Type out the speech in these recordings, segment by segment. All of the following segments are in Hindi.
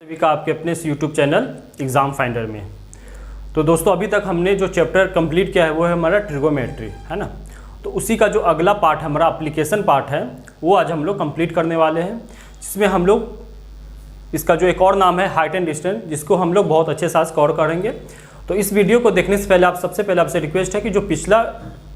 सभी का आपके अपने इस YouTube चैनल एग्ज़ाम फाइंडर में। तो दोस्तों अभी तक हमने जो चैप्टर कंप्लीट किया है वो है हमारा ट्रिगोमेट्री, है ना। तो उसी का जो अगला पार्ट हमारा एप्लीकेशन पार्ट है वो आज हम लोग कंप्लीट करने वाले हैं, जिसमें हम लोग इसका जो एक और नाम है हाइट एंड डिस्टेंस, जिसको हम लोग बहुत अच्छे से कवर करेंगे। तो इस वीडियो को देखने से पहले सबसे पहले आपसे रिक्वेस्ट है कि जो पिछला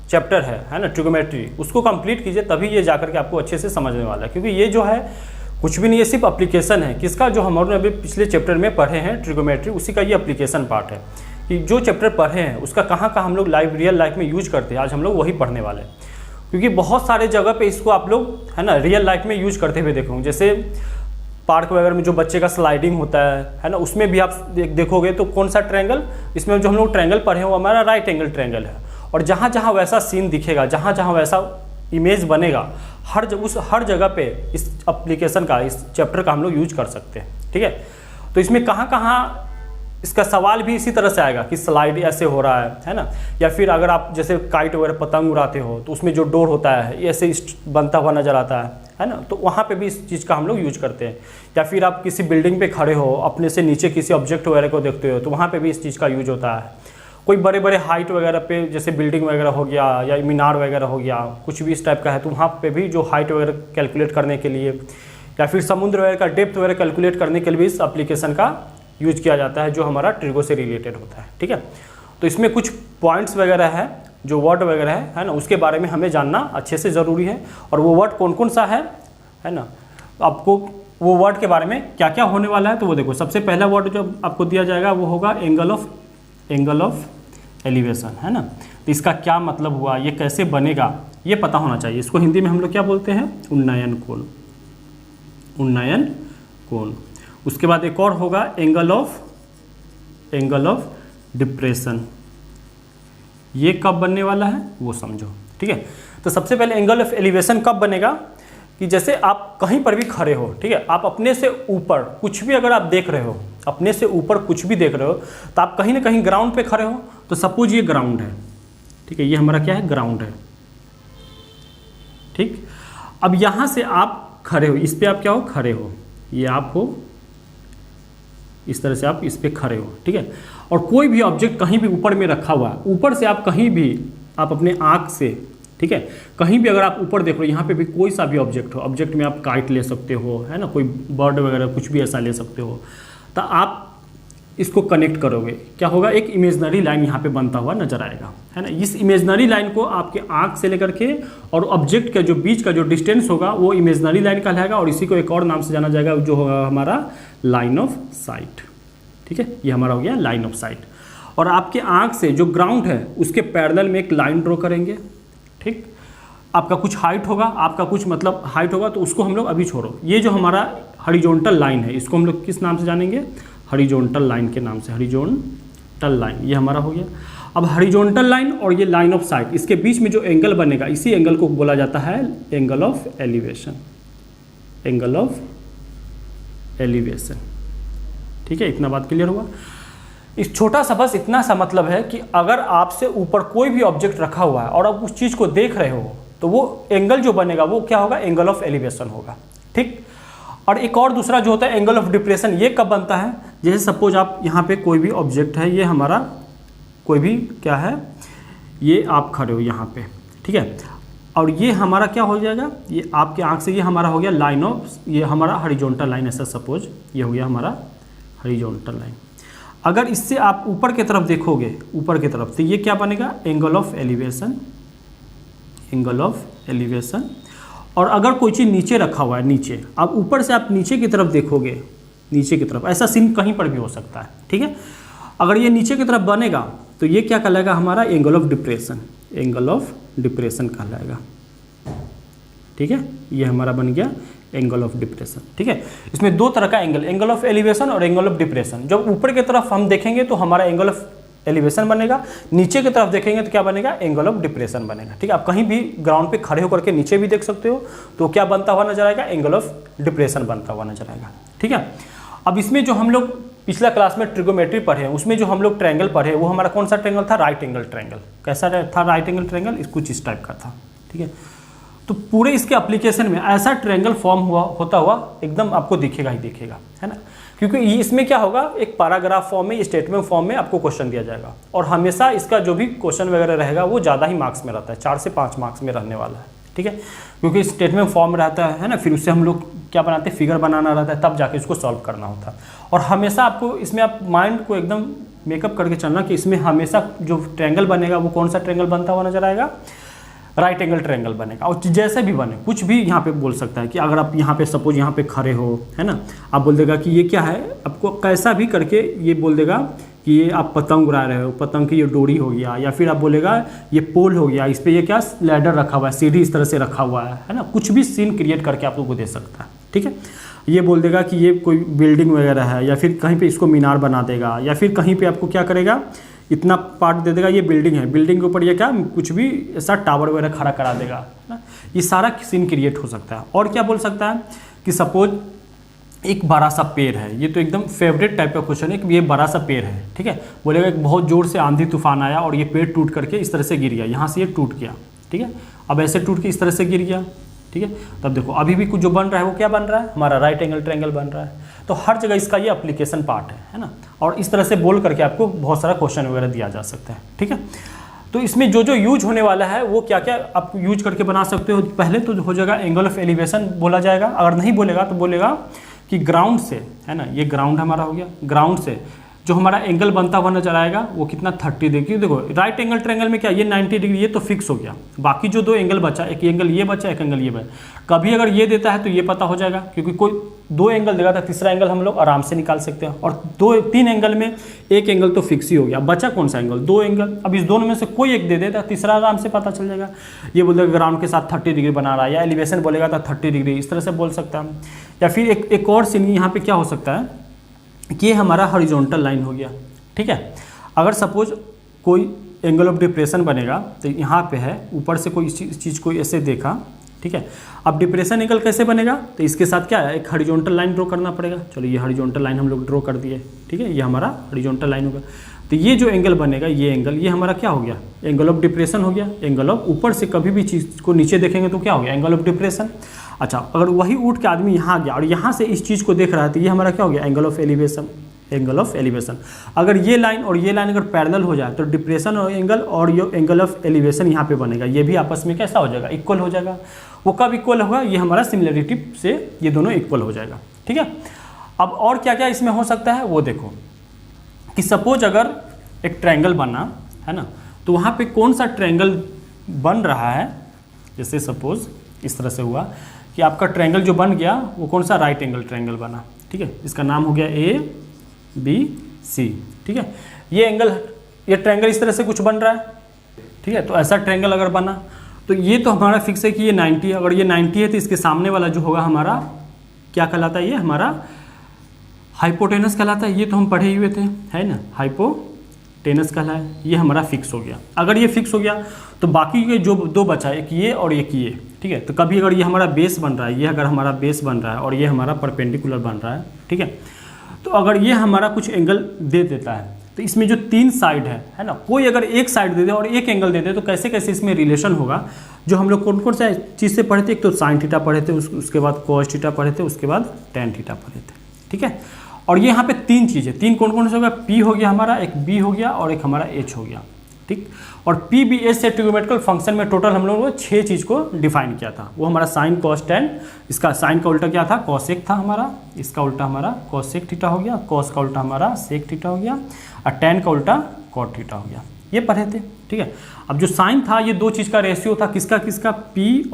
चैप्टर है ना ट्रिगोमेट्री, उसको कंप्लीट कीजिए, तभी ये जाकर के आपको अच्छे से समझने वाला है। क्योंकि ये जो है कुछ भी नहीं, ये सिर्फ एप्लीकेशन है किसका, जो हम अभी पिछले चैप्टर में पढ़े हैं ट्रिगोमेट्री, उसी का ये एप्लीकेशन पार्ट है कि जो चैप्टर पढ़े हैं उसका कहाँ कहाँ हम लोग रियल लाइफ में यूज करते हैं। आज हम लोग वही पढ़ने वाले हैं, क्योंकि बहुत सारे जगह पे इसको आप लोग है ना रियल लाइफ में यूज करते हुए देखोगे। जैसे पार्क वगैरह में जो बच्चे का स्लाइडिंग होता है ना, उसमें भी आप देखोगे तो कौन सा ट्रायंगल, इसमें जो हम लोग ट्रायंगल पढ़े हैं वो हमारा राइट एंगल ट्रायंगल है। और जहाँ जहाँ वैसा सीन दिखेगा, जहाँ जहाँ वैसा इमेज बनेगा, हर जगह पे इस एप्लीकेशन का, इस चैप्टर का हम लोग यूज कर सकते हैं। ठीक है, तो इसमें कहाँ कहाँ इसका सवाल भी इसी तरह से आएगा कि स्लाइड ऐसे हो रहा है ना, या फिर अगर आप जैसे काइट वगैरह पतंग उड़ाते हो तो उसमें जो डोर होता है ऐसे बनता हुआ नजर आता है ना, तो वहाँ पे भी इस चीज़ का हम लोग यूज करते हैं। या फिर आप किसी बिल्डिंग पे खड़े हो, अपने से नीचे किसी ऑब्जेक्ट वगैरह को देखते हो, तो वहाँ पे भी इस चीज़ का यूज होता है। कोई बड़े बड़े हाइट वगैरह पे, जैसे बिल्डिंग वगैरह हो गया या मीनार वगैरह हो गया, कुछ भी इस टाइप का है, तो वहाँ पे भी जो हाइट वगैरह कैलकुलेट करने के लिए, या फिर समुद्र वगैरह का डेप्थ वगैरह कैलकुलेट करने के लिए भी इस एप्लीकेशन का यूज किया जाता है, जो हमारा ट्रिगो से रिलेटेड होता है। ठीक है, तो इसमें कुछ पॉइंट्स वगैरह है, जो वर्ड वगैरह है ना, उसके बारे में हमें जानना अच्छे से ज़रूरी है। और वो वर्ड कौन कौन सा है ना, आपको वो वर्ड के बारे में क्या क्या होने वाला है, तो वो देखो। सबसे पहला वर्ड जो आपको दिया जाएगा वो होगा एंगल ऑफ एलिवेशन, है ना। तो इसका क्या मतलब हुआ, ये कैसे बनेगा, ये पता होना चाहिए। इसको हिंदी में हम लोग क्या बोलते हैं, उन्नयन कोण। उसके बाद एक और होगा एंगल ऑफ डिप्रेशन। ये कब बनने वाला है वो समझो। ठीक है, तो सबसे पहले एंगल ऑफ एलिवेशन कब बनेगा, कि जैसे आप कहीं पर भी खड़े हो, ठीक है, आप अपने से ऊपर कुछ भी अगर आप देख रहे हो, अपने से ऊपर कुछ भी देख रहे हो, तो आप कहीं ना कहीं ग्राउंड पे खड़े हो। तो सपोज ये ग्राउंड है, ठीक है, ये हमारा क्या है, ग्राउंड है। ठीक, अब यहाँ से आप खड़े हो, इस पे आप क्या हो, खड़े हो, ये आप हो, इस तरह से आप इस पे खड़े हो। ठीक है, और कोई भी ऑब्जेक्ट कहीं भी ऊपर में रखा हुआ है, ऊपर से आप कहीं भी आप अपने आँख से, ठीक है, कहीं भी अगर आप ऊपर देख रहे हो, यहाँ पे भी कोई सा भी ऑब्जेक्ट हो, ऑब्जेक्ट में आप काइट ले सकते हो, है ना, कोई बर्ड वगैरह कुछ भी ऐसा ले सकते हो, तो आप इसको कनेक्ट करोगे, क्या होगा, एक इमेजनरी लाइन यहाँ पे बनता हुआ नजर आएगा, है ना। इस इमेजनरी लाइन को आपके आँख से लेकर के और ऑब्जेक्ट के जो बीच का जो डिस्टेंस होगा वो इमेजनरी लाइन कहलाएगा, और इसी को एक और नाम से जाना जाएगा, जो होगा हमारा लाइन ऑफ साइट। ठीक है, ये हमारा हो गया लाइन ऑफ साइट। और आपके आँख से जो ग्राउंड है उसके पैरेलल में एक लाइन ड्रॉ करेंगे। ठीक, आपका कुछ हाइट होगा, आपका कुछ मतलब हाइट होगा, तो उसको हम लोग अभी छोड़ो। ये जो हमारा हॉरिजॉन्टल लाइन है, इसको हम लोग किस नाम से जानेंगे, हॉरिजॉन्टल लाइन के नाम से, हॉरिजॉन्टल लाइन, ये हमारा हो गया। अब हॉरिजॉन्टल लाइन और ये लाइन ऑफ साइट, इसके बीच में जो एंगल बनेगा, इसी एंगल को बोला जाता है angle of elevation, angle of elevation. ठीक है, इतना बात क्लियर हुआ। इस छोटा सा बस इतना सा मतलब है कि अगर आपसे ऊपर कोई भी ऑब्जेक्ट रखा हुआ है और आप उस चीज़ को देख रहे हो, तो वो एंगल जो बनेगा वो क्या होगा, एंगल ऑफ एलिवेशन होगा। ठीक, और एक और दूसरा जो होता है एंगल ऑफ डिप्रेशन, ये कब बनता है, जैसे सपोज आप यहाँ पे कोई भी ऑब्जेक्ट है, ये हमारा कोई भी क्या है, ये आप खड़े हो यहाँ पे, ठीक है, और ये हमारा क्या हो जाएगा, ये आपके आँख से ये हमारा हो गया लाइन ऑफ, ये हमारा हॉरिजॉन्टल लाइन, ऐसा सपोज ये हो गया हमारा हॉरिजॉन्टल लाइन। अगर इससे आप ऊपर की तरफ देखोगे, ऊपर की तरफ, तो ये क्या बनेगा, angle of elevation, angle of elevation. और अगर कोई चीज़ नीचे रखा हुआ है, नीचे, अब ऊपर से आप नीचे की तरफ देखोगे, नीचे की तरफ, ऐसा सीन कहीं पर भी हो सकता है। ठीक है, अगर ये नीचे की तरफ बनेगा तो ये क्या कहलाएगा, हमारा angle of depression, angle of depression कहलाएगा। ठीक है, ये हमारा बन गया एंगल ऑफ डिप्रेशन। ठीक है, इसमें दो तरह का एंगल ऑफ एलिवेशन और एंगल ऑफ डिप्रेशन। जब ऊपर की तरफ हम देखेंगे तो हमारा एंगल ऑफ एलिवेशन बनेगा, नीचे की तरफ देखेंगे तो क्या बनेगा, एंगल ऑफ डिप्रेशन बनेगा। ठीक है, आप कहीं भी ग्राउंड पे खड़े होकर के नीचे भी देख सकते हो, तो क्या बनता हुआ नजर आएगा, एंगल ऑफ डिप्रेशन बनता हुआ नजर आएगा। ठीक है, अब इसमें जो हम लोग पिछला क्लास में ट्रिगोमेट्री पढ़े हैं, उसमें जो हम लोग ट्रायंगल पढ़े, वो हमारा कौन सा ट्रायंगल था, राइट एंगल ट्रायंगल। कैसा था राइट एंगल ट्रायंगल, कुछ इस टाइप का था। ठीक है, तो पूरे इसके एप्लीकेशन में ऐसा ट्रायंगल फॉर्म होता हुआ एकदम आपको दिखेगा ही दिखेगा, है ना। क्योंकि इसमें क्या होगा, एक पैराग्राफ फॉर्म में, स्टेटमेंट फॉर्म में आपको क्वेश्चन दिया जाएगा, और हमेशा इसका जो भी क्वेश्चन वगैरह रहेगा वो ज़्यादा ही मार्क्स में रहता है, 4 से 5 मार्क्स में रहने वाला है, ठीक है, क्योंकि स्टेटमेंट फॉर्म रहता है ना, फिर उससे हम लोग क्या बनाते हैं, फिगर बनाना रहता है, तब जाके इसको सॉल्व करना होता है। और हमेशा आपको इसमें आप माइंड को एकदम मेकअप करके चलना कि इसमें हमेशा जो ट्रायंगल बनेगा वो कौन सा ट्रायंगल बनता हुआ नजर आएगा, राइट एंगल ट्रायंगल बनेगा। और जैसे भी बने, कुछ भी यहाँ पे बोल सकता है कि अगर आप यहाँ पे सपोज यहाँ पे खड़े हो, है ना, आप बोल देगा कि ये क्या है, आपको कैसा भी करके ये बोल देगा कि ये आप पतंग उड़ा रहे हो, पतंग की ये डोरी हो गया, या फिर आप बोलेगा ये पोल हो गया, इस पर ये क्या लैडर रखा हुआ है, सीढ़ी इस तरह से रखा हुआ है ना, कुछ भी सीन क्रिएट करके आप लोग को दे सकता है, ठीक है। ये बोल देगा कि ये कोई बिल्डिंग वगैरह है, या फिर कहीं पे इसको मीनार बना देगा, या फिर कहीं पे आपको क्या करेगा, इतना पार्ट दे देगा, ये बिल्डिंग है, बिल्डिंग के ऊपर ये क्या कुछ भी ऐसा टावर वगैरह खड़ा करा देगा ना, ये सारा सीन क्रिएट हो सकता है। और क्या बोल सकता है कि सपोज एक बड़ा सा पेड़ है, ये तो एकदम फेवरेट टाइप का क्वेश्चन है कि ये बड़ा सा पेड़ है, ठीक है, बोलेगा एक बहुत जोर से आंधी तूफान आया और ये पेड़ टूट करके इस तरह से गिर गया, यहाँ से ये टूट गया, ठीक है, अब ऐसे टूट के इस तरह से गिर गया, ठीक है। तब देखो अभी भी कुछ जो बन रहा है वो क्या बन रहा है, हमारा राइट एंगल ट्रायंगल बन रहा है। तो हर जगह इसका ये एप्लीकेशन पार्ट है ना, और इस तरह से बोल करके आपको बहुत सारा क्वेश्चन वगैरह दिया जा सकता है, ठीक है। तो इसमें जो जो यूज होने वाला है वो क्या क्या आप यूज करके बना सकते हो। पहले तो हो जाएगा एंगल ऑफ एलिवेशन बोला जाएगा, अगर नहीं बोलेगा तो बोलेगा कि ग्राउंड से, है ना, ये ग्राउंड हमारा हो गया, ग्राउंड से जो हमारा एंगल बनता हुआ नजर आएगा वो कितना 30 डिग्री। देखो राइट एंगल ट्रायंगल में क्या ये 90 डिग्री, ये तो फिक्स हो गया, बाकी जो 2 एंगल बचा, एक एंगल ये बचा, एक एंगल ये बचा, कभी अगर ये देता है तो ये पता हो जाएगा, क्योंकि कोई 2 एंगल देगा तो तीसरा एंगल हम लोग आराम से निकाल सकते हैं, और 2-3 एंगल में एक एंगल तो फिक्स ही हो गया, बचा कौन सा एंगल, 2 एंगल, अब इस दोनों में से कोई एक दे देता, तीसरा आराम से पता चल जाएगा। ये बोलेगा ग्राउंड के साथ 30 डिग्री बना रहा है, या एलिवेशन बोलेगा तो 30 डिग्री, इस तरह से बोल सकता है। या फिर एक और सीन यहाँ पे क्या हो सकता है कि ये हमारा हॉरिजॉन्टल लाइन हो गया, ठीक है। अगर सपोज कोई एंगल ऑफ डिप्रेशन बनेगा तो यहाँ पे है, ऊपर से कोई चीज़ को ऐसे देखा, ठीक है। अब डिप्रेशन एंगल कैसे बनेगा, तो इसके साथ क्या है, एक हॉरिजॉन्टल लाइन ड्रॉ करना पड़ेगा। चलो ये हॉरिजॉन्टल लाइन हम लोग ड्रॉ कर दिए, ठीक है, ये हमारा हॉरिजॉन्टल लाइन होगा। तो ये जो एंगल बनेगा, ये एंगल, ये हमारा क्या हो गया, एंगल ऑफ डिप्रेशन हो गया। एंगल ऑफ, ऊपर से कभी भी चीज़ को नीचे देखेंगे तो क्या हो गया, एंगल ऑफ डिप्रेशन। अच्छा, अगर वही उठ के आदमी यहाँ गया और यहाँ से इस चीज़ को देख रहा है तो ये हमारा क्या हो गया, angle of elevation, angle of elevation. अगर ये लाइन और ये लाइन अगर पैरेलल हो जाए तो डिप्रेशन और ये एंगल ऑफ एलिवेशन यहाँ पे बनेगा, ये भी आपस में कैसा हो जाएगा, इक्वल हो जाएगा। वो कब इक्वल होगा, ये हमारा सिमिलरिटी से ये दोनों इक्वल हो जाएगा, ठीक है। अब और क्या क्या इसमें हो सकता है वो देखो, कि सपोज अगर एक ट्रायंगल बना है ना, तो वहाँ पे कौन सा ट्रायंगल बन रहा है, जैसे सपोज इस तरह से हुआ कि आपका ट्रायंगल जो बन गया वो कौन सा, राइट एंगल ट्रायंगल बना, ठीक है, इसका नाम हो गया ABC, ठीक है। ये एंगल, ये ट्रायंगल इस तरह से कुछ बन रहा है, ठीक है। तो ऐसा ट्रायंगल अगर बना तो ये तो हमारा फिक्स है कि ये 90 है। अगर ये 90 है तो इसके सामने वाला जो होगा हमारा क्या कहलाता है, ये हमारा हाइपोटेनस कहलाता है। ये तो हम पढ़े हुए थे, है ना, हाइपोटेनस कहलाता है, ये हमारा फिक्स हो गया। अगर ये फिक्स हो गया तो बाकी के जो 2 बचा, एक ये और एक ये, ठीक है। तो कभी अगर ये हमारा बेस बन रहा है, ये अगर हमारा बेस बन रहा है और ये हमारा परपेंडिकुलर बन रहा है, ठीक है, तो अगर ये हमारा कुछ एंगल दे देता है तो इसमें जो 3 साइड है ना, कोई अगर एक साइड दे दे और एक एंगल दे दे तो कैसे कैसे इसमें रिलेशन होगा, जो हम लोग कौन कौन सा चीज़ से पढ़े थे, एक तो साइन थीटा पढ़े थे, उसके बाद कॉस थीटा पढ़े थे, उसके बाद टेन थीटा पढ़े थे, ठीक है। और ये यहाँ पे 3 चीज़ें, 3 कौन कौन से होगा, P हो गया हमारा, एक B हो गया और एक हमारा H हो गया, ठीक। और PBH से ट्रिग्नोमेट्रिकल फंक्शन में टोटल हम लोगों ने 6 चीज़ को डिफाइन किया था। वो हमारा साइन कॉस टेन, इसका साइन का उल्टा क्या था, कॉसेक था हमारा, इसका उल्टा हमारा कॉसेक थीटा हो गया, कॉस का उल्टा हमारा सेक थीटा हो गया, और टेन का उल्टा कॉट थीटा हो गया, ये पढ़े थे, ठीक है। अब जो साइन था ये 2 चीज़ का रेशियो था, किसका किसका, P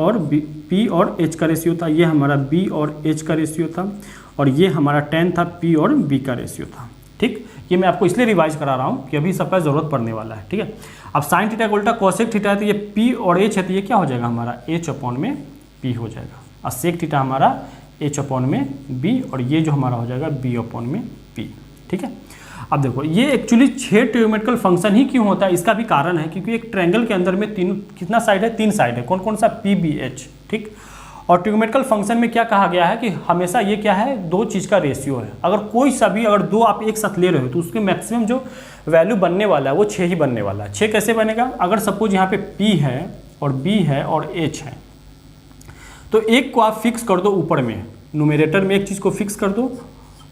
और H का रेशियो था, ये हमारा B और H का रेशियो था, और ये हमारा टेन था P और B का रेशियो था, ठीक। ये मैं आपको इसलिए रिवाइज करा रहा हूँ कि अभी सबका ज़रूरत पड़ने वाला है, ठीक है। अब साइन थीटा का उल्टा कॉसेक थीटा है तो ये P और H है तो ये क्या हो जाएगा हमारा H अपॉन में P हो जाएगा, और सेक थीटा हमारा H अपॉन में B, और ये जो हमारा हो जाएगा B अपॉन में P, ठीक है। अब देखो ये एक्चुअली 6 ट्रिग्नोमेट्रिकल फंक्शन ही क्यों होता है, इसका भी कारण है, क्योंकि एक ट्रायंगल के अंदर में कितना साइड है, 3 साइड है, कौन कौन सा, PBH, ठीक। और ट्रिग्नोमेट्रिकल फंक्शन में क्या कहा गया है कि हमेशा ये क्या है, 2 चीज़ का रेशियो है। अगर कोई सा भी अगर 2 आप एक साथ ले रहे हो तो उसके मैक्सिमम जो वैल्यू बनने वाला है वो 6 ही बनने वाला है। 6 कैसे बनेगा, अगर सपोज यहाँ पे P है और B है और H है, तो एक को आप फिक्स कर दो ऊपर में, न्यूमरेटर में एक चीज़ को फिक्स कर दो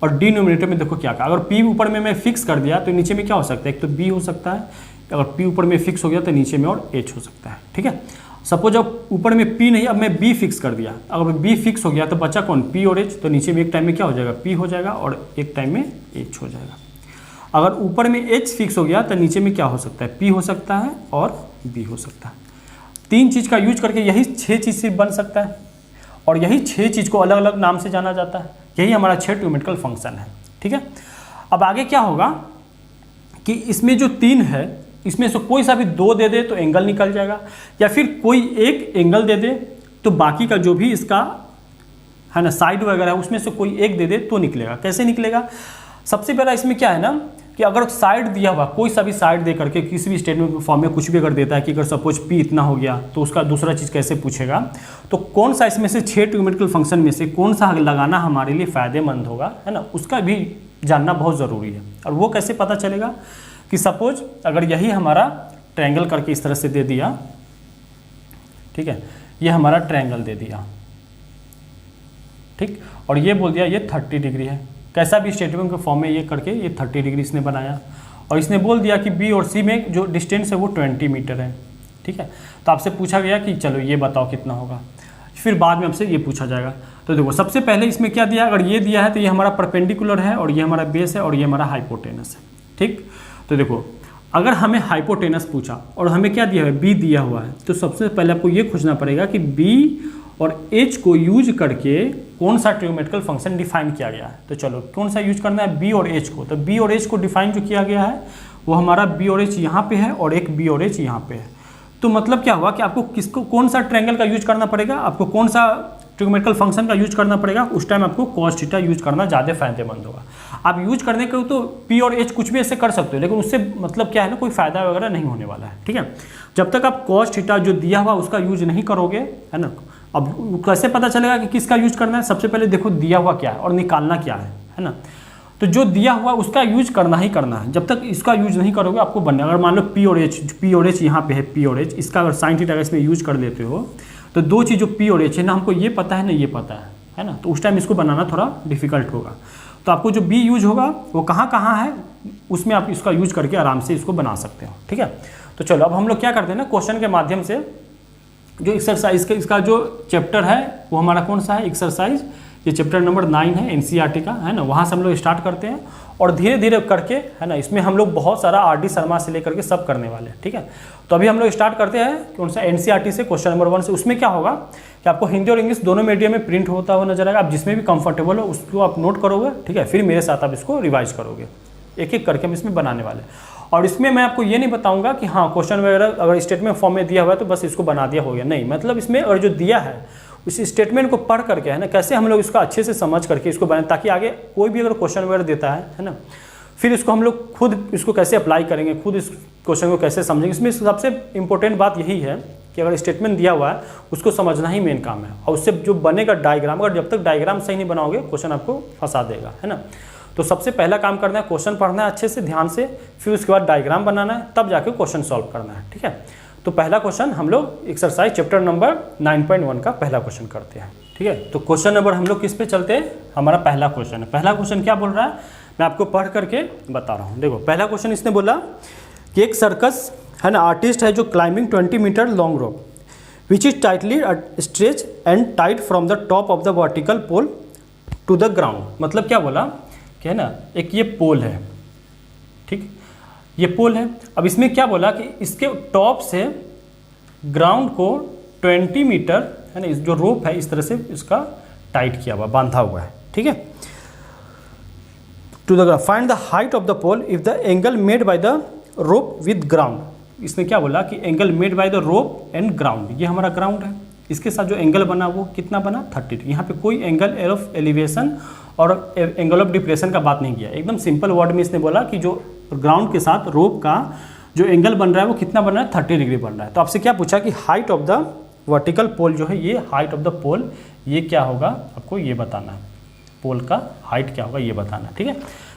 और डिनोमिनेटर में देखो क्या कहा, अगर P ऊपर में मैं फिक्स कर दिया तो नीचे में क्या हो सकता है, एक तो B हो सकता है, अगर P ऊपर में फिक्स हो गया तो नीचे में और H हो सकता है, ठीक है। सपोज अब ऊपर में P नहीं, अब मैं B फिक्स कर दिया, अगर B फिक्स हो गया तो बचा कौन, P और H, तो नीचे में एक टाइम में क्या हो जाएगा, P हो जाएगा और एक टाइम में H हो जाएगा। अगर ऊपर में H फिक्स हो गया तो नीचे में क्या हो सकता है, P हो सकता है और B हो सकता है। 3 चीज़ का यूज करके यही 6 चीज़ सिर्फ बन सकता है और यही 6 चीज़ को अलग अलग नाम से जाना जाता है। यही हमारा 6 ट्रिग्नोमेट्रिकल फंक्शन है, ठीक है। अब आगे क्या होगा कि इसमें जो 3 है इसमें से कोई सा भी 2 दे दे तो एंगल निकल जाएगा, या फिर कोई एक एंगल दे दे तो बाकी का जो भी इसका है ना साइड वगैरह है उसमें से कोई एक दे दे तो निकलेगा। कैसे निकलेगा, सबसे पहला इसमें क्या है ना कि अगर साइड दिया हुआ, कोई सा भी साइड दे करके किसी भी स्टेटमेंट फॉर्म में कुछ भी अगर देता है कि अगर सपोज P इतना हो गया तो उसका दूसरा चीज़ कैसे पूछेगा, तो कौन सा इसमें से 6 ट्रिग्नोमेट्रिकल फंक्शन में से कौन सा लगाना हमारे लिए फ़ायदेमंद होगा, है ना, उसका भी जानना बहुत ज़रूरी है। और वो कैसे पता चलेगा कि सपोज अगर यही हमारा ट्रायंगल करके इस तरह से दे दिया, ठीक है, ये हमारा ट्रायंगल दे दिया, ठीक, और ये बोल दिया ये 30 डिग्री है, कैसा भी स्टेटमेंट के फॉर्म में ये करके ये 30 डिग्री इसने बनाया, और इसने बोल दिया कि B और C में जो डिस्टेंस है वो 20 मीटर है, ठीक है। तो आपसे पूछा गया कि चलो ये बताओ कितना होगा, फिर बाद में आपसे ये पूछा जाएगा। तो देखो सबसे पहले इसमें क्या दिया, अगर ये दिया है तो ये हमारा परपेंडिकुलर है और ये हमारा बेस है और ये हमारा हाइपोटेनस है, ठीक। तो देखो अगर हमें हाइपोटेनस पूछा और हमें क्या दिया है, B दिया हुआ है, तो सबसे पहले आपको ये खोजना पड़ेगा कि B और H को यूज करके कौन सा ट्रिग्नोमेट्रिकल फंक्शन डिफाइन किया गया है। तो चलो कौन सा यूज करना है, B और H को। तो B और H को डिफाइन जो किया गया है वो हमारा B और H यहाँ पे है और एक B और H यहाँ पे है। तो मतलब क्या हुआ कि आपको किसको कौन सा ट्रायंगल का यूज करना पड़ेगा, आपको कौन सा ट्रिग्नोमेट्रिकल फंक्शन का यूज करना पड़ेगा, उस टाइम आपको cos थीटा यूज करना ज़्यादा फायदेमंद होगा। आप यूज करने के तो P और H कुछ भी ऐसे कर सकते हो, लेकिन उससे मतलब क्या है ना, कोई फायदा वगैरह नहीं होने वाला है, ठीक है। जब तक आप cos थीटा जो दिया हुआ उसका यूज नहीं करोगे, है ना। अब कैसे पता चलेगा कि किसका यूज करना है, सबसे पहले देखो दिया हुआ क्या है और निकालना क्या है ना। तो जो दिया हुआ उसका यूज करना ही करना है, जब तक इसका यूज नहीं करोगे आपको बनने। अगर मान लो P और H यहाँ पे है, P और H, इसका अगर साइन थीटा इसमें यूज कर लेते हो तो 2 चीज़ जो P और H है ना, हमको ये पता है ना ये पता है ना, तो उस टाइम इसको बनाना थोड़ा डिफिकल्ट होगा। तो आपको जो B यूज होगा वो कहाँ है उसमें आप इसका यूज करके आराम से इसको बना सकते हो, ठीक है। तो चलो अब हम लोग क्या करते हैं ना, क्वेश्चन के माध्यम से जो एक्सरसाइज का इसका जो चैप्टर है वो हमारा कौन सा है, एक्सरसाइज, ये चैप्टर नंबर 9 है NCERT का, है ना। वहाँ से हम लोग स्टार्ट करते हैं और धीरे धीरे करके, है ना, इसमें हम लोग बहुत सारा RD शर्मा से लेकर के सब करने वाले हैं, ठीक है। तो अभी हम लोग स्टार्ट करते हैं कौन सा, NCERT से, क्वेश्चन नंबर 1 से। उसमें क्या होगा कि आपको हिंदी और इंग्लिश दोनों मीडियम में प्रिंट होता हुआ नजर आएगा। आप जिसमें भी कंफर्टेबल हो उसको आप नोट करोगे, ठीक है, फिर मेरे साथ आप इसको रिवाइज करोगे, एक एक करके हम इसमें बनाने वाले। और इसमें मैं आपको ये नहीं बताऊंगा कि हाँ क्वेश्चन वगैरह अगर स्टेटमेंट फॉर्म में दिया हुआ है तो बस इसको बना दिया हो गया, नहीं। मतलब इसमें अगर जो दिया है उस स्टेटमेंट को पढ़ करके, है ना, कैसे हम लोग इसको अच्छे से समझ करके इसको बनाएं, ताकि आगे कोई भी अगर क्वेश्चन वगैरह देता है ना, फिर इसको हम लोग खुद इसको कैसे अप्लाई करेंगे, खुद इस क्वेश्चन को कैसे समझेंगे। इसमें सबसे इंपॉर्टेंट बात यही है कि अगर स्टेटमेंट दिया हुआ है उसको समझना ही मेन काम है, और उससे जो बनेगा डायग्राम, अगर जब तक डायग्राम सही नहीं बनाओगे क्वेश्चन आपको फंसा देगा, है ना। तो सबसे पहला काम करना है, क्वेश्चन पढ़ना है अच्छे से ध्यान से, फिर उसके बाद डायग्राम बनाना है, तब जाके क्वेश्चन सॉल्व करना है, ठीक है। तो पहला क्वेश्चन हम लोग एक्सरसाइज चैप्टर नंबर 9.1 का पहला क्वेश्चन करते हैं, ठीक है। तो क्वेश्चन नंबर हम लोग किस पे चलते हैं, हमारा पहला क्वेश्चन है। पहला क्वेश्चन क्या बोल रहा है मैं आपको पढ़ करके बता रहा हूँ। देखो पहला क्वेश्चन इसने बोला कि एक सर्कस, है ना, आर्टिस्ट है जो climbing 20 metre long rope which is tightly stretch and tight from the top of the vertical pole to the ground. मतलब क्या बोला कि, है ना, एक ये पोल है, ठीक, ये पोल है। अब इसमें क्या बोला कि इसके टॉप से ग्राउंड को 20 मीटर, है ना, इस जो रोप है इस तरह से इसका टाइट किया हुआ, बांधा हुआ है, ठीक है, to the ground. Find the height of the pole if the angle made by the rope with ground. इसने क्या बोला कि angle made by the rope and ground, ये हमारा ग्राउंड है, इसके साथ जो एंगल बना वो कितना बना 30। यहाँ पे कोई एंगल ऑफ एलिवेशन और एंगल ऑफ डिप्रेशन का बात नहीं किया, एकदम सिंपल वर्ड में इसने बोला कि जो ग्राउंड के साथ रोप का जो एंगल बन रहा है वो कितना बन रहा है 30 डिग्री बन रहा है। तो आपसे क्या पूछा कि height of the vertical pole जो है, ये हाइट ऑफ द पोल ये क्या होगा, आपको ये बताना है, पोल का हाइट क्या होगा ये बताना है, ठीक है।